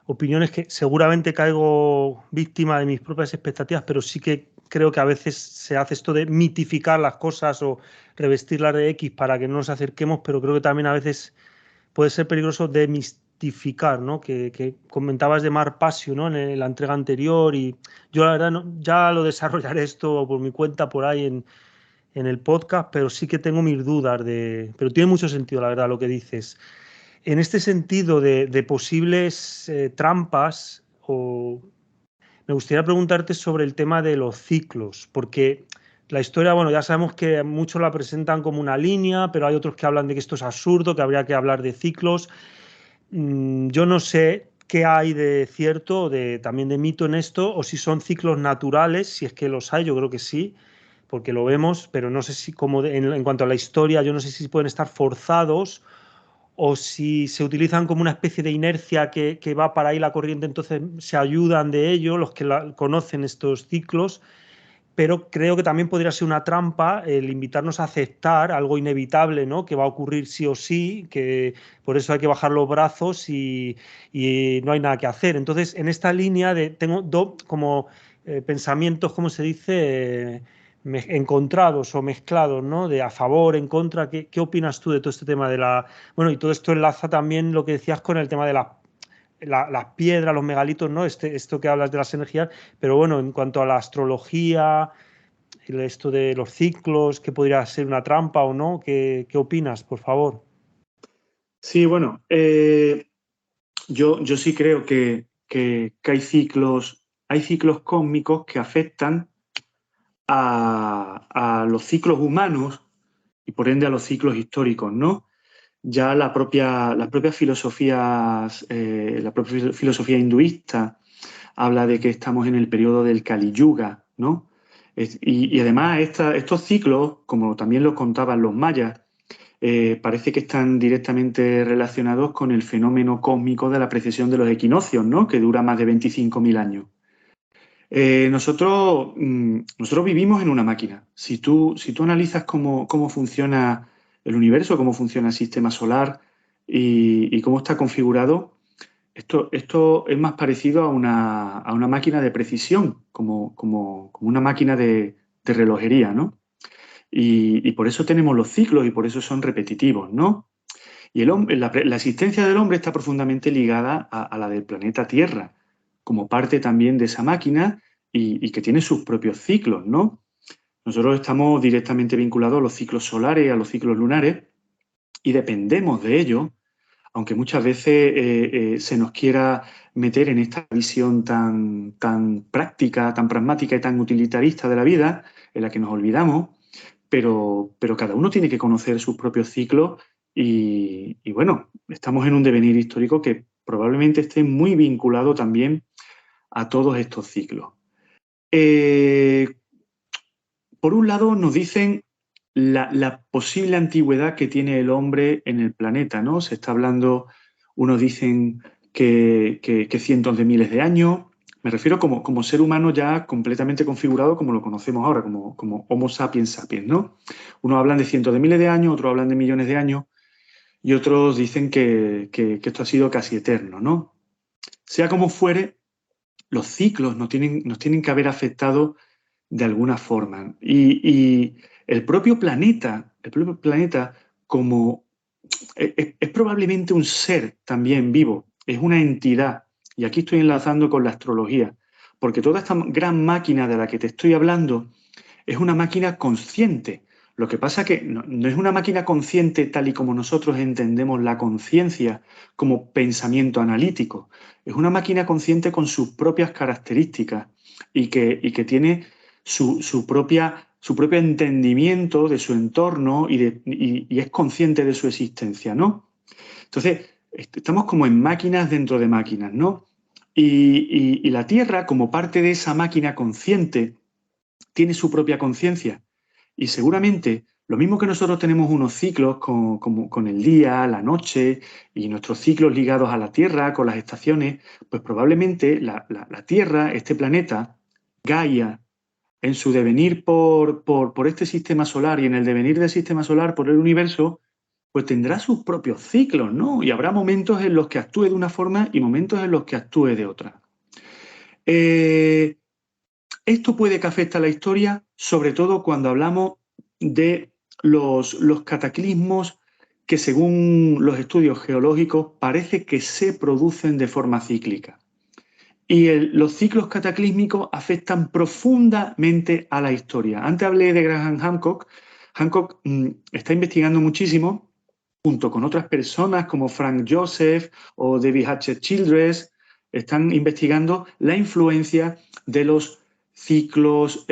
opinión, es que seguramente caigo víctima de mis propias expectativas, pero sí que creo que a veces se hace esto de mitificar las cosas o revestirlas de X para que no nos acerquemos, pero creo que también a veces puede ser peligroso demistificar, ¿no? Que comentabas de Mar Passio, ¿no? En la entrega anterior y yo la verdad ya lo desarrollaré esto por mi cuenta por ahí en el podcast, pero sí que tengo mis dudas pero tiene mucho sentido, la verdad, lo que dices. En este sentido de posibles trampas, me gustaría preguntarte sobre el tema de los ciclos, porque la historia, bueno, ya sabemos que muchos la presentan como una línea, pero hay otros que hablan de que esto es absurdo, que habría que hablar de ciclos. Yo no sé qué hay de cierto, también de mito en esto, o si son ciclos naturales, si es que los hay, yo creo que sí, porque lo vemos, pero no sé si como en cuanto a la historia, yo no sé si pueden estar forzados o si se utilizan como una especie de inercia que va para ahí la corriente, entonces se ayudan de ello los que conocen estos ciclos, pero creo que también podría ser una trampa el invitarnos a aceptar algo inevitable, ¿no? Que va a ocurrir sí o sí, que por eso hay que bajar los brazos y no hay nada que hacer. Entonces, en esta línea tengo como pensamientos, ¿cómo se dice? Encontrados o mezclados, ¿no? De a favor, en contra. ¿Qué opinas tú de todo este tema de la... Bueno, y todo esto enlaza también lo que decías con el tema de las piedras, los megalitos, ¿no? Esto que hablas de las energías, pero bueno, en cuanto a la astrología, esto de los ciclos, que podría ser una trampa o no, ¿qué opinas, por favor? Sí, bueno, yo sí creo que hay ciclos cósmicos que afectan a los ciclos humanos y por ende a los ciclos históricos, ¿no? Ya las propias filosofías, la propia filosofía hinduista habla de que estamos en el periodo del Kali Yuga, ¿no? Y además estos ciclos, como también lo contaban los mayas, parece que están directamente relacionados con el fenómeno cósmico de la precesión de los equinoccios, ¿no? Que dura más de 25.000 años. Nosotros vivimos en una máquina. Si tú analizas cómo funciona el universo, cómo funciona el sistema solar y cómo está configurado, esto es más parecido a una máquina de precisión, como una máquina de relojería, ¿no? Y por eso tenemos los ciclos y por eso son repetitivos, ¿no? Y la existencia del hombre está profundamente ligada a la del planeta Tierra, como parte también de esa máquina y que tiene sus propios ciclos, ¿no? Nosotros estamos directamente vinculados a los ciclos solares, a los ciclos lunares, y dependemos de ellos, aunque muchas veces se nos quiera meter en esta visión tan práctica, tan pragmática y tan utilitarista de la vida, en la que nos olvidamos, pero cada uno tiene que conocer sus propios ciclos y bueno, estamos en un devenir histórico que probablemente esté muy vinculado también a todos estos ciclos. Eh, por un lado, nos dicen la posible antigüedad que tiene el hombre en el planeta, ¿no? Se está hablando, unos dicen que cientos de miles de años. Me refiero como ser humano ya completamente configurado como lo conocemos ahora, como Homo sapiens sapiens, ¿no? Unos hablan de cientos de miles de años, otros hablan de millones de años y otros dicen que esto ha sido casi eterno, ¿no? Sea como fuere, los ciclos nos tienen que haber afectado de alguna forma. Y el propio planeta como es probablemente un ser también vivo, es una entidad. Y aquí estoy enlazando con la astrología, porque toda esta gran máquina de la que te estoy hablando es una máquina consciente. Lo que pasa que no es una máquina consciente tal y como nosotros entendemos la conciencia como pensamiento analítico. Es una máquina consciente con sus propias características y que tiene su propio entendimiento de su entorno y es consciente de su existencia, ¿no? Entonces, estamos como en máquinas dentro de máquinas, ¿no? Y la Tierra, como parte de esa máquina consciente, tiene su propia conciencia. Y seguramente, lo mismo que nosotros tenemos unos ciclos con el día, la noche y nuestros ciclos ligados a la Tierra, con las estaciones, pues probablemente la Tierra, este planeta, Gaia, en su devenir por este sistema solar y en el devenir del sistema solar por el universo, pues tendrá sus propios ciclos, ¿no? Y habrá momentos en los que actúe de una forma y momentos en los que actúe de otra. Eh, Esto puede que afecte a la historia, sobre todo cuando hablamos de los cataclismos que según los estudios geológicos parece que se producen de forma cíclica. Y los ciclos cataclísmicos afectan profundamente a la historia. Antes hablé de Graham Hancock. Hancock está investigando muchísimo, junto con otras personas como Frank Joseph o David H. Childress, están investigando la influencia de los ciclos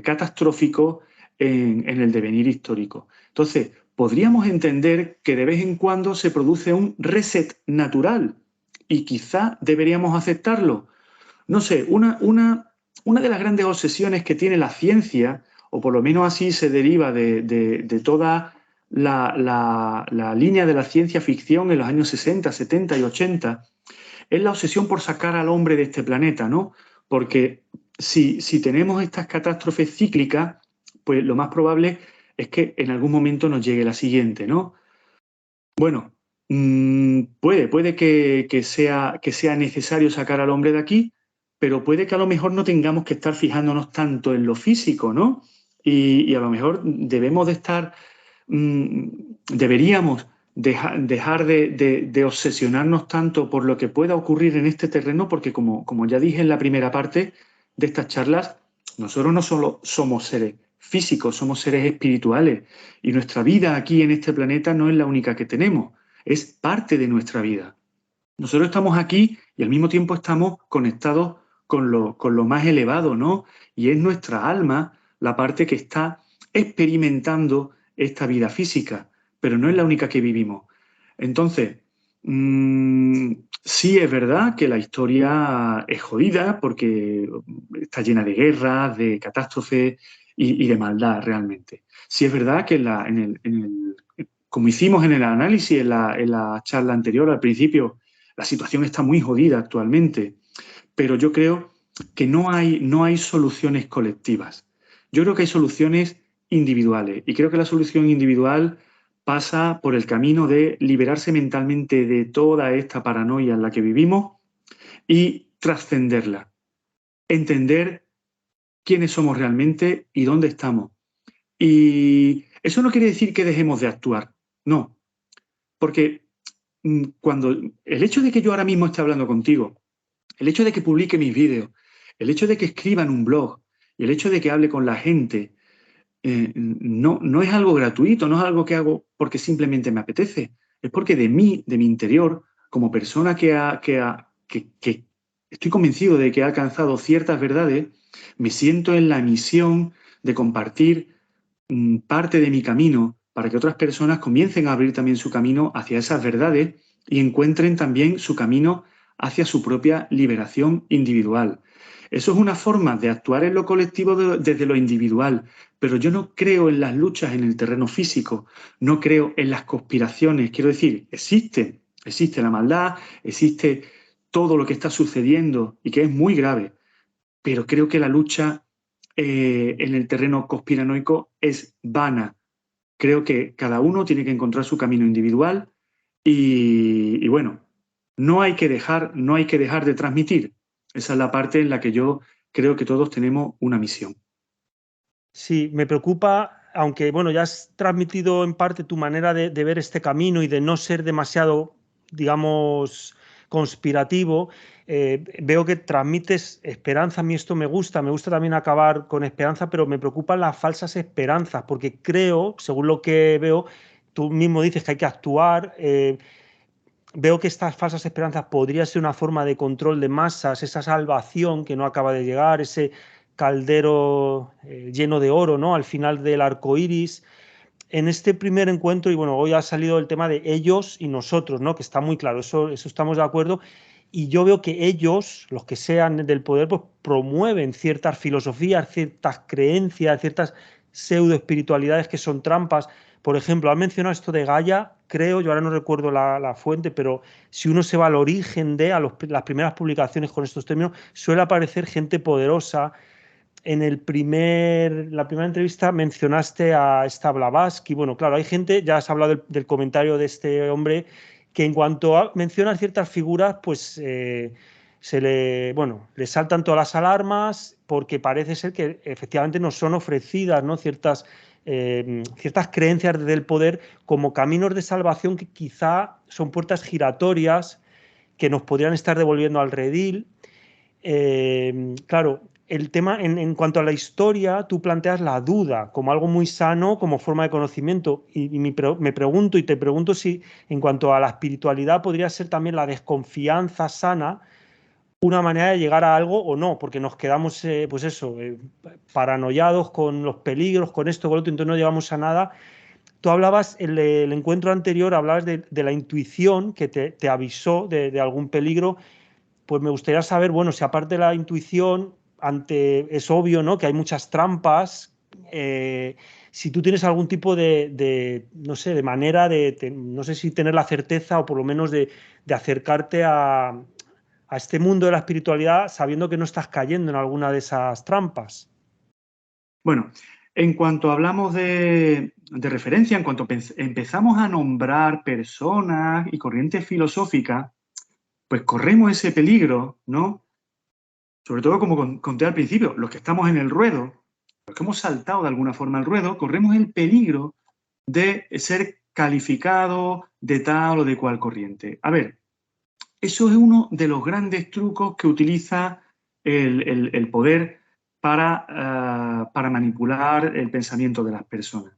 catastróficos en el devenir histórico. Entonces, podríamos entender que de vez en cuando se produce un reset natural y quizá deberíamos aceptarlo. No sé, una de las grandes obsesiones que tiene la ciencia, o por lo menos así se deriva de toda la línea de la ciencia ficción en los años 60, 70 y 80, es la obsesión por sacar al hombre de este planeta, ¿no? Porque si tenemos estas catástrofes cíclicas, pues lo más probable es que en algún momento nos llegue la siguiente, ¿no? Bueno, puede que sea necesario sacar al hombre de aquí, pero puede que a lo mejor no tengamos que estar fijándonos tanto en lo físico, ¿no? Y a lo mejor deberíamos dejar de obsesionarnos tanto por lo que pueda ocurrir en este terreno, porque como ya dije en la primera parte de estas charlas, nosotros no solo somos seres físicos, somos seres espirituales y nuestra vida aquí en este planeta no es la única que tenemos, es parte de nuestra vida. Nosotros estamos aquí y al mismo tiempo estamos conectados con lo más elevado, ¿no? Y es nuestra alma la parte que está experimentando esta vida física, pero no es la única que vivimos. Entonces, sí es verdad que la historia es jodida porque está llena de guerras, de catástrofes y de maldad realmente. Sí es verdad que como hicimos en el análisis en la charla anterior al principio, la situación está muy jodida actualmente, pero yo creo que no hay soluciones colectivas. Yo creo que hay soluciones individuales y creo que la solución individual pasa por el camino de liberarse mentalmente de toda esta paranoia en la que vivimos y trascenderla, entender quiénes somos realmente y dónde estamos. Y eso no quiere decir que dejemos de actuar, no, porque cuando el hecho de que yo ahora mismo esté hablando contigo, el hecho de que publique mis vídeos, el hecho de que escriba en un blog y el hecho de que hable con la gente, no es algo gratuito, no es algo que hago porque simplemente me apetece. es porque de mi interior, como persona que estoy convencido de que ha alcanzado ciertas verdades, me siento en la misión de compartir parte de mi camino para que otras personas comiencen a abrir también su camino hacia esas verdades y encuentren también su camino hacia su propia liberación individual. Eso es una forma de actuar en lo colectivo desde lo individual, pero yo no creo en las luchas en el terreno físico, no creo en las conspiraciones. Quiero decir, existe la maldad, existe todo lo que está sucediendo y que es muy grave, pero creo que la lucha en el terreno conspiranoico es vana. Creo que cada uno tiene que encontrar su camino individual y bueno, no hay que dejar de transmitir. Esa es la parte en la que yo creo que todos tenemos una misión. Sí, me preocupa, aunque bueno, ya has transmitido en parte tu manera de ver este camino y de no ser demasiado, digamos, conspirativo. Veo que transmites esperanza. A mí esto me gusta también acabar con esperanza, pero me preocupan las falsas esperanzas, porque creo, según lo que veo, tú mismo dices que hay que actuar. Veo que estas falsas esperanzas podría ser una forma de control de masas, esa salvación que no acaba de llegar, ese caldero lleno de oro, ¿no? Al final del arco iris. En este primer encuentro, y bueno, hoy ha salido el tema de ellos y nosotros, ¿no? Que está muy claro, eso estamos de acuerdo. Y yo veo que ellos, los que sean del poder, pues promueven ciertas filosofías, ciertas creencias, ciertas pseudo espiritualidades que son trampas. Por ejemplo, has mencionado esto de Gaia, creo, yo ahora no recuerdo la fuente, pero si uno se va al origen de las primeras publicaciones con estos términos, suele aparecer gente poderosa. La primera entrevista mencionaste a esta Blavatsky. Bueno, claro, hay gente, ya has hablado del comentario de este hombre, que en cuanto a mencionar ciertas figuras, pues le saltan todas las alarmas porque parece ser que efectivamente nos son ofrecidas, ¿no? Ciertas creencias del poder como caminos de salvación que quizá son puertas giratorias que nos podrían estar devolviendo al redil. Claro, el tema en cuanto a la historia, tú planteas la duda como algo muy sano, como forma de conocimiento. Y me pregunto y te pregunto si en cuanto a la espiritualidad podría ser también la desconfianza sana una manera de llegar a algo o no, porque nos quedamos, pues eso, paranoiados con los peligros, con esto, con lo otro, entonces no llegamos a nada. Tú hablabas, el encuentro anterior, hablabas de la intuición que te avisó de algún peligro. Pues me gustaría saber, bueno, si aparte de la intuición, es obvio, ¿no? Que hay muchas trampas. Si tú tienes algún tipo no sé, de manera no sé si tener la certeza o por lo menos de acercarte a este mundo de la espiritualidad sabiendo que no estás cayendo en alguna de esas trampas. Bueno, en cuanto hablamos de referencia, en cuanto empezamos a nombrar personas y corrientes filosóficas, pues corremos ese peligro, ¿no? Sobre todo, como conté al principio, los que estamos en el ruedo, los que hemos saltado de alguna forma al ruedo, corremos el peligro de ser calificados de tal o de cual corriente. A ver, eso es uno de los grandes trucos que utiliza el poder para manipular el pensamiento de las personas.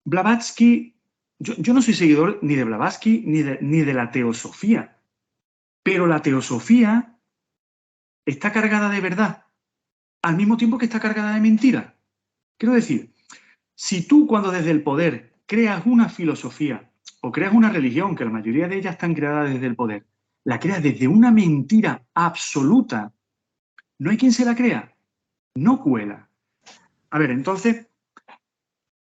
Blavatsky, yo no soy seguidor ni de Blavatsky ni de la teosofía, pero la teosofía está cargada de verdad, al mismo tiempo que está cargada de mentira. Quiero decir, si tú cuando desde el poder creas una filosofía o creas una religión, que la mayoría de ellas están creadas desde el poder, la creas desde una mentira absoluta, no hay quien se la crea, no cuela. A ver, entonces,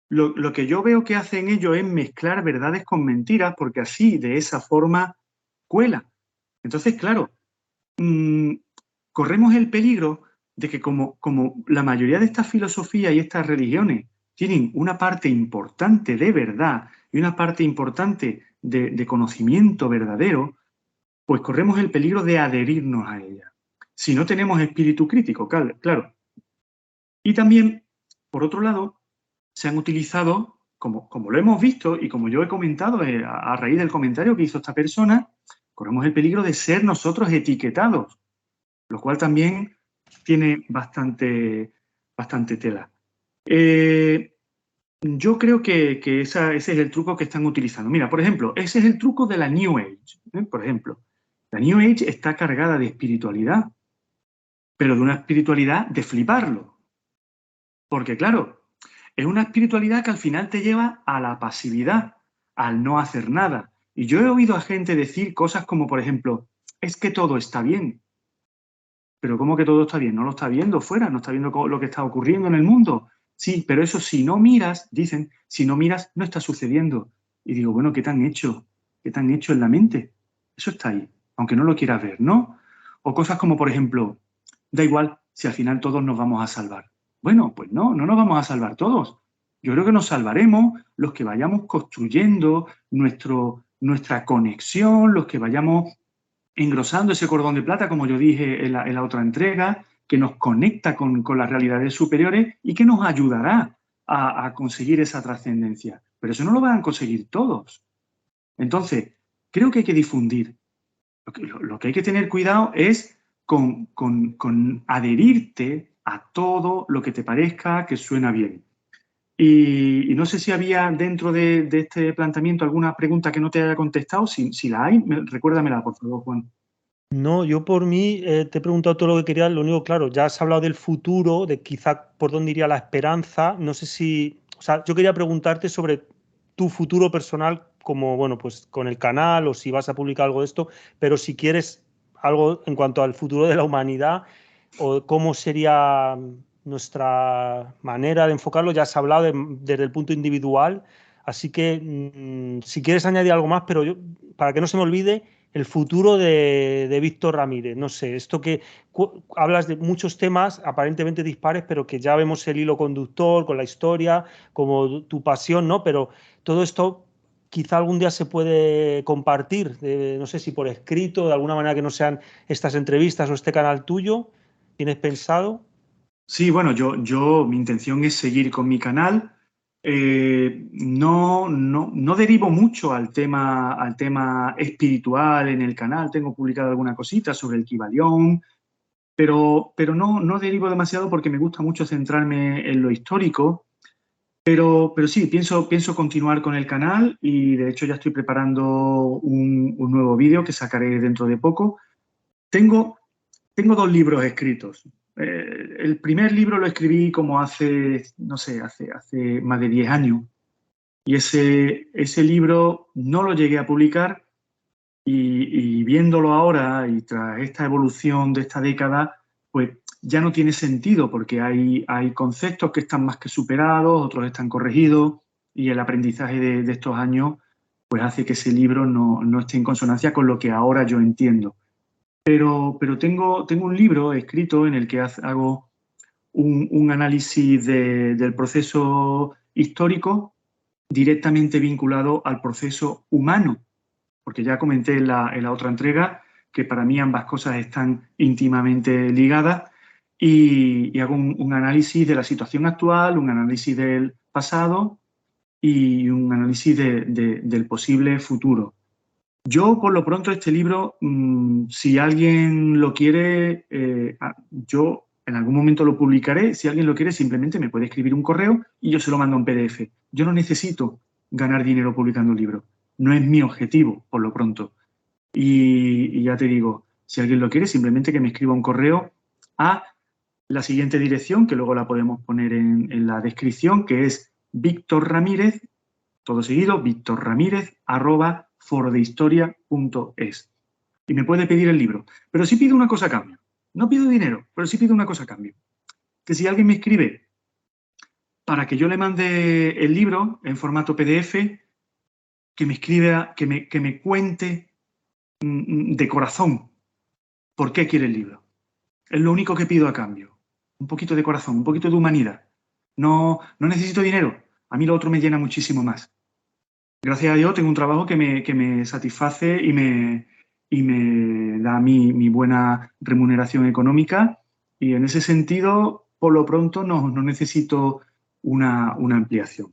lo que yo veo que hacen ellos es mezclar verdades con mentiras, porque así, de esa forma, cuela. Entonces, claro, corremos el peligro de que como la mayoría de estas filosofías y estas religiones tienen una parte importante de verdad y una parte importante de conocimiento verdadero, pues corremos el peligro de adherirnos a ellas. Si no tenemos espíritu crítico, claro. Y también, por otro lado, se han utilizado, como lo hemos visto y como yo he comentado a raíz del comentario que hizo esta persona, corremos el peligro de ser nosotros etiquetados, lo cual también tiene bastante tela. Yo creo que ese es el truco que están utilizando. Mira, por ejemplo, ese es el truco de la New Age. Por ejemplo, la New Age está cargada de espiritualidad, pero de una espiritualidad de fliparlo. Porque claro, es una espiritualidad que al final te lleva a la pasividad, al no hacer nada. Y yo he oído a gente decir cosas como, por ejemplo, es que todo está bien. Pero ¿cómo que todo está bien? No lo está viendo fuera, no está viendo lo que está ocurriendo en el mundo. Sí, pero eso si no miras, dicen, si no miras, no está sucediendo. Y digo, bueno, ¿qué te han hecho? ¿Qué te han hecho en la mente? Eso está ahí, aunque no lo quieras ver, ¿no? O cosas como, por ejemplo, da igual si al final todos nos vamos a salvar. Bueno, pues no, no nos vamos a salvar todos. Yo creo que nos salvaremos los que vayamos construyendo nuestra conexión, los que vayamos engrosando ese cordón de plata, como yo dije en la otra entrega, que nos conecta con las realidades superiores y que nos ayudará a conseguir esa trascendencia. Pero eso no lo van a conseguir todos. Entonces, creo que hay que difundir. Lo que hay que tener cuidado es con adherirte a todo lo que te parezca que suena bien. Y no sé si había dentro de este planteamiento alguna pregunta que no te haya contestado. Si la hay, recuérdamela, por favor, Juan. No, yo por mí te he preguntado todo lo que quería. Lo único, claro, ya has hablado del futuro, de quizá por dónde iría la esperanza. No sé si, o sea, yo quería preguntarte sobre tu futuro personal, como, bueno, pues con el canal o si vas a publicar algo de esto, pero si quieres algo en cuanto al futuro de la humanidad o cómo sería nuestra manera de enfocarlo, ya has hablado desde el punto individual. Así que si quieres añadir algo más, pero yo, para que no se me olvide el futuro de Víctor Ramírez. No sé, esto que hablas de muchos temas aparentemente dispares, pero que ya vemos el hilo conductor con la historia, como tu pasión, ¿no? Pero todo esto quizá algún día se puede compartir, no sé si por escrito, de alguna manera que no sean estas entrevistas o este canal tuyo. ¿Tienes pensado? Sí, bueno, mi intención es seguir con mi canal. No derivo mucho al tema espiritual en el canal. Tengo publicado alguna cosita sobre el Kybalión, pero no derivo demasiado porque me gusta mucho centrarme en lo histórico. Pero sí, pienso continuar con el canal y de hecho ya estoy preparando un nuevo vídeo que sacaré dentro de poco. Tengo Tengo dos libros escritos. El primer libro lo escribí como hace, no sé, hace más de 10 años. Y ese libro no lo llegué a publicar y viéndolo ahora y tras esta evolución de esta década, pues ya no tiene sentido porque hay conceptos que están más que superados, otros están corregidos y el aprendizaje de estos años pues hace que ese libro no esté en consonancia con lo que ahora yo entiendo. Pero tengo un libro escrito en el que hago un análisis del proceso histórico directamente vinculado al proceso humano, porque ya comenté en la otra entrega que para mí ambas cosas están íntimamente ligadas y hago un análisis de la situación actual, un análisis del pasado y un análisis del posible futuro. Yo, por lo pronto, este libro, si alguien lo quiere, yo en algún momento lo publicaré. Si alguien lo quiere, simplemente me puede escribir un correo y yo se lo mando en PDF. Yo no necesito ganar dinero publicando libros. No es mi objetivo, por lo pronto. Y ya te digo, si alguien lo quiere, simplemente que me escriba un correo a la siguiente dirección, que luego la podemos poner en la descripción, que es Víctor Ramírez, todo seguido, victorramírez@forodehistoria.es. Y me puede pedir el libro. Pero sí pido una cosa a cambio. No pido dinero, pero sí pido una cosa a cambio. Que si alguien me escribe para que yo le mande el libro en formato PDF, que me escriba, que me cuente de corazón por qué quiere el libro. Es lo único que pido a cambio. Un poquito de corazón, un poquito de humanidad. No necesito dinero. A mí lo otro me llena muchísimo más. Gracias a Dios tengo un trabajo que me satisface y me da mi buena remuneración económica y en ese sentido, por lo pronto, no necesito una ampliación.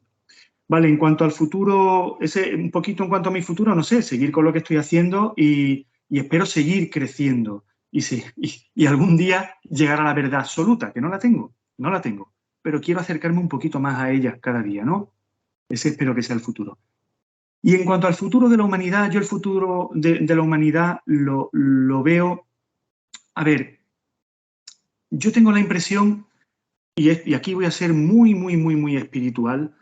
Vale, en cuanto al futuro, un poquito en cuanto a mi futuro, no sé, seguir con lo que estoy haciendo y espero seguir creciendo y algún día llegar a la verdad absoluta, que no la tengo, pero quiero acercarme un poquito más a ella cada día, ¿no? Ese espero que sea el futuro. Y en cuanto al futuro de la humanidad, yo el futuro de la humanidad lo veo... A ver, yo tengo la impresión, y aquí voy a ser muy, muy, muy, muy espiritual,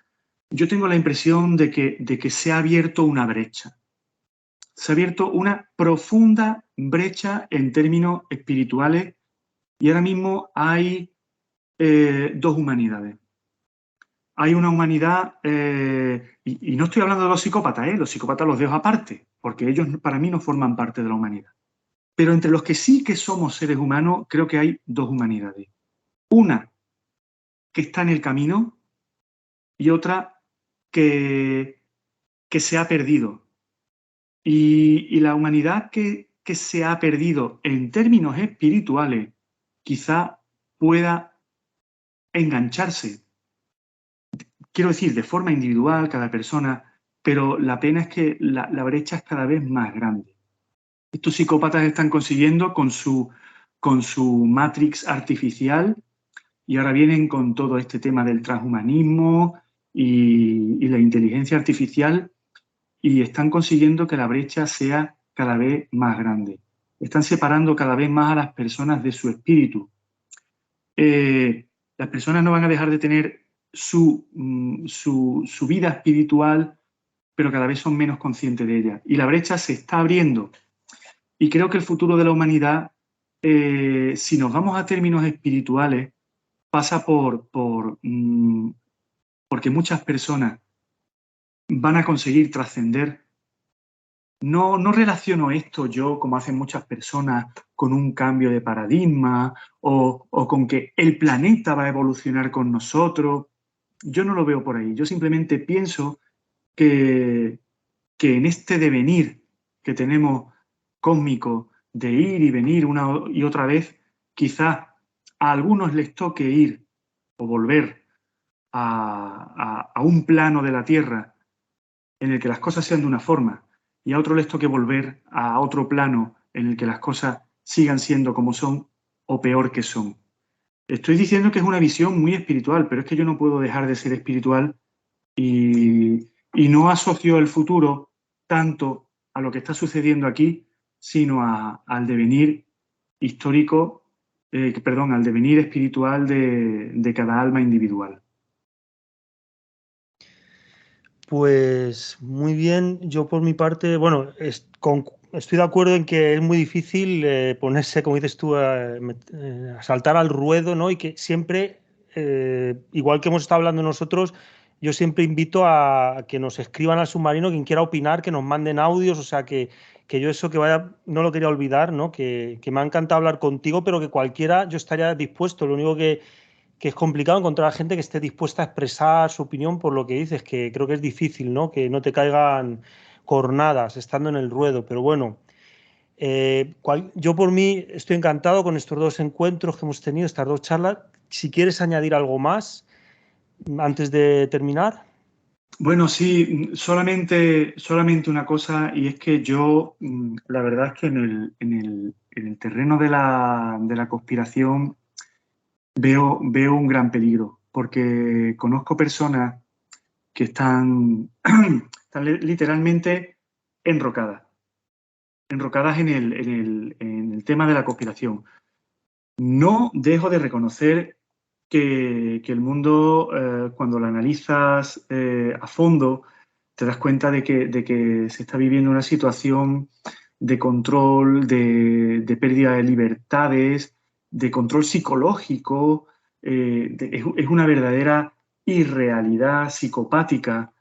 yo tengo la impresión de que se ha abierto una brecha. Se ha abierto una profunda brecha en términos espirituales y ahora mismo hay dos humanidades. Hay una humanidad, y no estoy hablando de los psicópatas los dejo aparte, porque ellos para mí no forman parte de la humanidad. Pero entre los que sí que somos seres humanos, creo que hay dos humanidades. Una que está en el camino y otra que se ha perdido. Y la humanidad que se ha perdido en términos espirituales quizá pueda engancharse. Quiero decir, de forma individual, cada persona, pero la pena es que la brecha es cada vez más grande. Estos psicópatas están consiguiendo con su Matrix artificial y ahora vienen con todo este tema del transhumanismo y la inteligencia artificial y están consiguiendo que la brecha sea cada vez más grande. Están separando cada vez más a las personas de su espíritu. Las personas no van a dejar de tener su vida espiritual, pero cada vez son menos conscientes de ella. Y la brecha se está abriendo. Y creo que el futuro de la humanidad, si nos vamos a términos espirituales, pasa porque muchas personas van a conseguir trascender. No relaciono esto yo, como hacen muchas personas, con un cambio de paradigma o con que el planeta va a evolucionar con nosotros. Yo no lo veo por ahí. Yo simplemente pienso que en este devenir que tenemos cósmico de ir y venir una y otra vez, quizás a algunos les toque ir o volver a un plano de la Tierra en el que las cosas sean de una forma y a otros les toque volver a otro plano en el que las cosas sigan siendo como son o peor que son. Estoy diciendo que es una visión muy espiritual, pero es que yo no puedo dejar de ser espiritual y no asocio el futuro tanto a lo que está sucediendo aquí, sino al devenir histórico, al devenir espiritual de cada alma individual. Pues muy bien, yo por mi parte, bueno, estoy de acuerdo en que es muy difícil ponerse, como dices tú, a saltar al ruedo, ¿no? Y que siempre, igual que hemos estado hablando nosotros, yo siempre invito a que nos escriban al submarino, quien quiera opinar, que nos manden audios, o sea, que yo eso que vaya, no lo quería olvidar, ¿no? Que me ha encantado hablar contigo, pero que cualquiera, yo estaría dispuesto, lo único que es complicado encontrar gente que esté dispuesta a expresar su opinión por lo que dices, que creo que es difícil, ¿no? Que no te caigan cornadas estando en el ruedo, pero bueno, yo por mí estoy encantado con estos dos encuentros que hemos tenido, estas dos charlas. Si quieres añadir algo más antes de terminar. Bueno, sí, solamente una cosa, y es que yo, la verdad es que en el terreno de la conspiración veo un gran peligro, porque conozco personas que están literalmente enrocadas, enrocadas en el tema de la conspiración. No dejo de reconocer que el mundo, cuando lo analizas a fondo, te das cuenta de que se está viviendo una situación de control, de pérdida de libertades, de control psicológico. Es una verdadera irrealidad psicopática,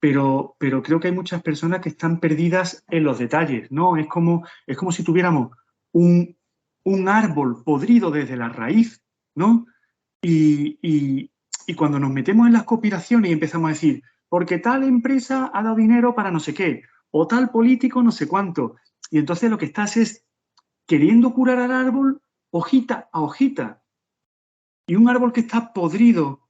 pero creo que hay muchas personas que están perdidas en los detalles, ¿no? Es como si tuviéramos un árbol podrido desde la raíz, ¿no? Y cuando nos metemos en las conspiraciones y empezamos a decir, porque tal empresa ha dado dinero para no sé qué, o tal político no sé cuánto, y entonces lo que estás es queriendo curar al árbol hojita a hojita. Y un árbol que está podrido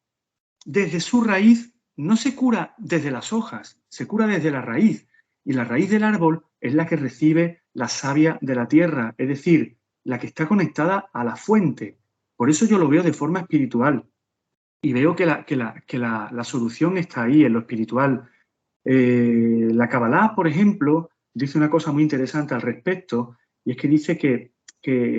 desde su raíz no se cura desde las hojas, se cura desde la raíz. Y la raíz del árbol es la que recibe la savia de la tierra, es decir, la que está conectada a la fuente. Por eso yo lo veo de forma espiritual. y veo que la solución está ahí, en lo espiritual. La Kabbalah, por ejemplo, dice una cosa muy interesante al respecto, y es que dice que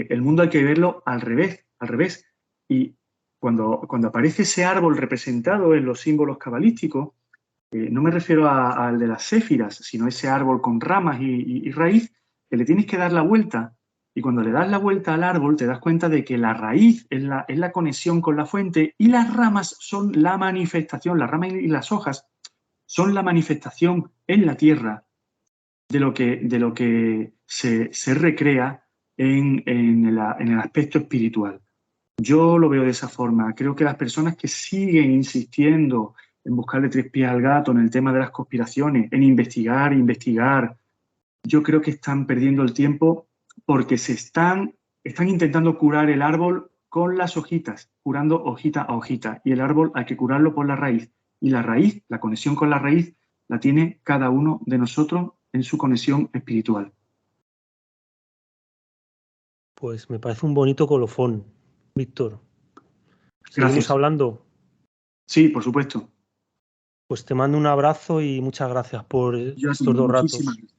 el mundo hay que verlo al revés, al revés. Y cuando aparece ese árbol representado en los símbolos cabalísticos, no me refiero al de las séfiras, sino ese árbol con ramas y raíz, que le tienes que dar la vuelta. Y cuando le das la vuelta al árbol, te das cuenta de que la raíz es la conexión con la fuente y las ramas son la manifestación, las ramas y las hojas son la manifestación en la tierra de lo que se recrea en el aspecto espiritual. Yo lo veo de esa forma. Creo que las personas que siguen insistiendo en buscarle tres pies al gato en el tema de las conspiraciones, en investigar, yo creo que están perdiendo el tiempo porque están intentando curar el árbol con las hojitas, curando hojita a hojita. Y el árbol hay que curarlo por la raíz. Y la raíz, la conexión con la raíz, la tiene cada uno de nosotros en su conexión espiritual. Pues me parece un bonito colofón, Víctor. ¿Seguimos Gracias. hablando? Sí, por supuesto. Pues te mando un abrazo y muchas gracias por Yo a ti, estos 2 muchísimas ratos gracias. que hemos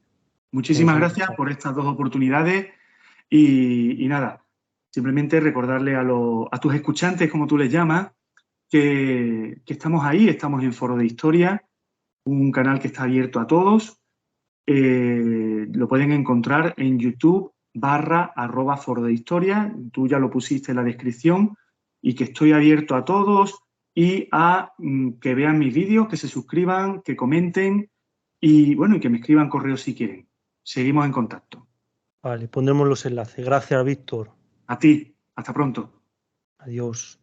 Muchísimas gracias aprovechado. por estas dos oportunidades y nada, simplemente recordarle a tus escuchantes, como tú les llamas, que estamos ahí, estamos en Foro de Historia, un canal que está abierto a todos. Lo pueden encontrar en YouTube /Foro de Historia, tú ya lo pusiste en la descripción, y que estoy abierto a todos y a que vean mis vídeos, que se suscriban, que comenten y bueno, y que me escriban correos si quieren. Seguimos en contacto. Vale, pondremos los enlaces. Gracias, Víctor. A ti, hasta pronto. Adiós.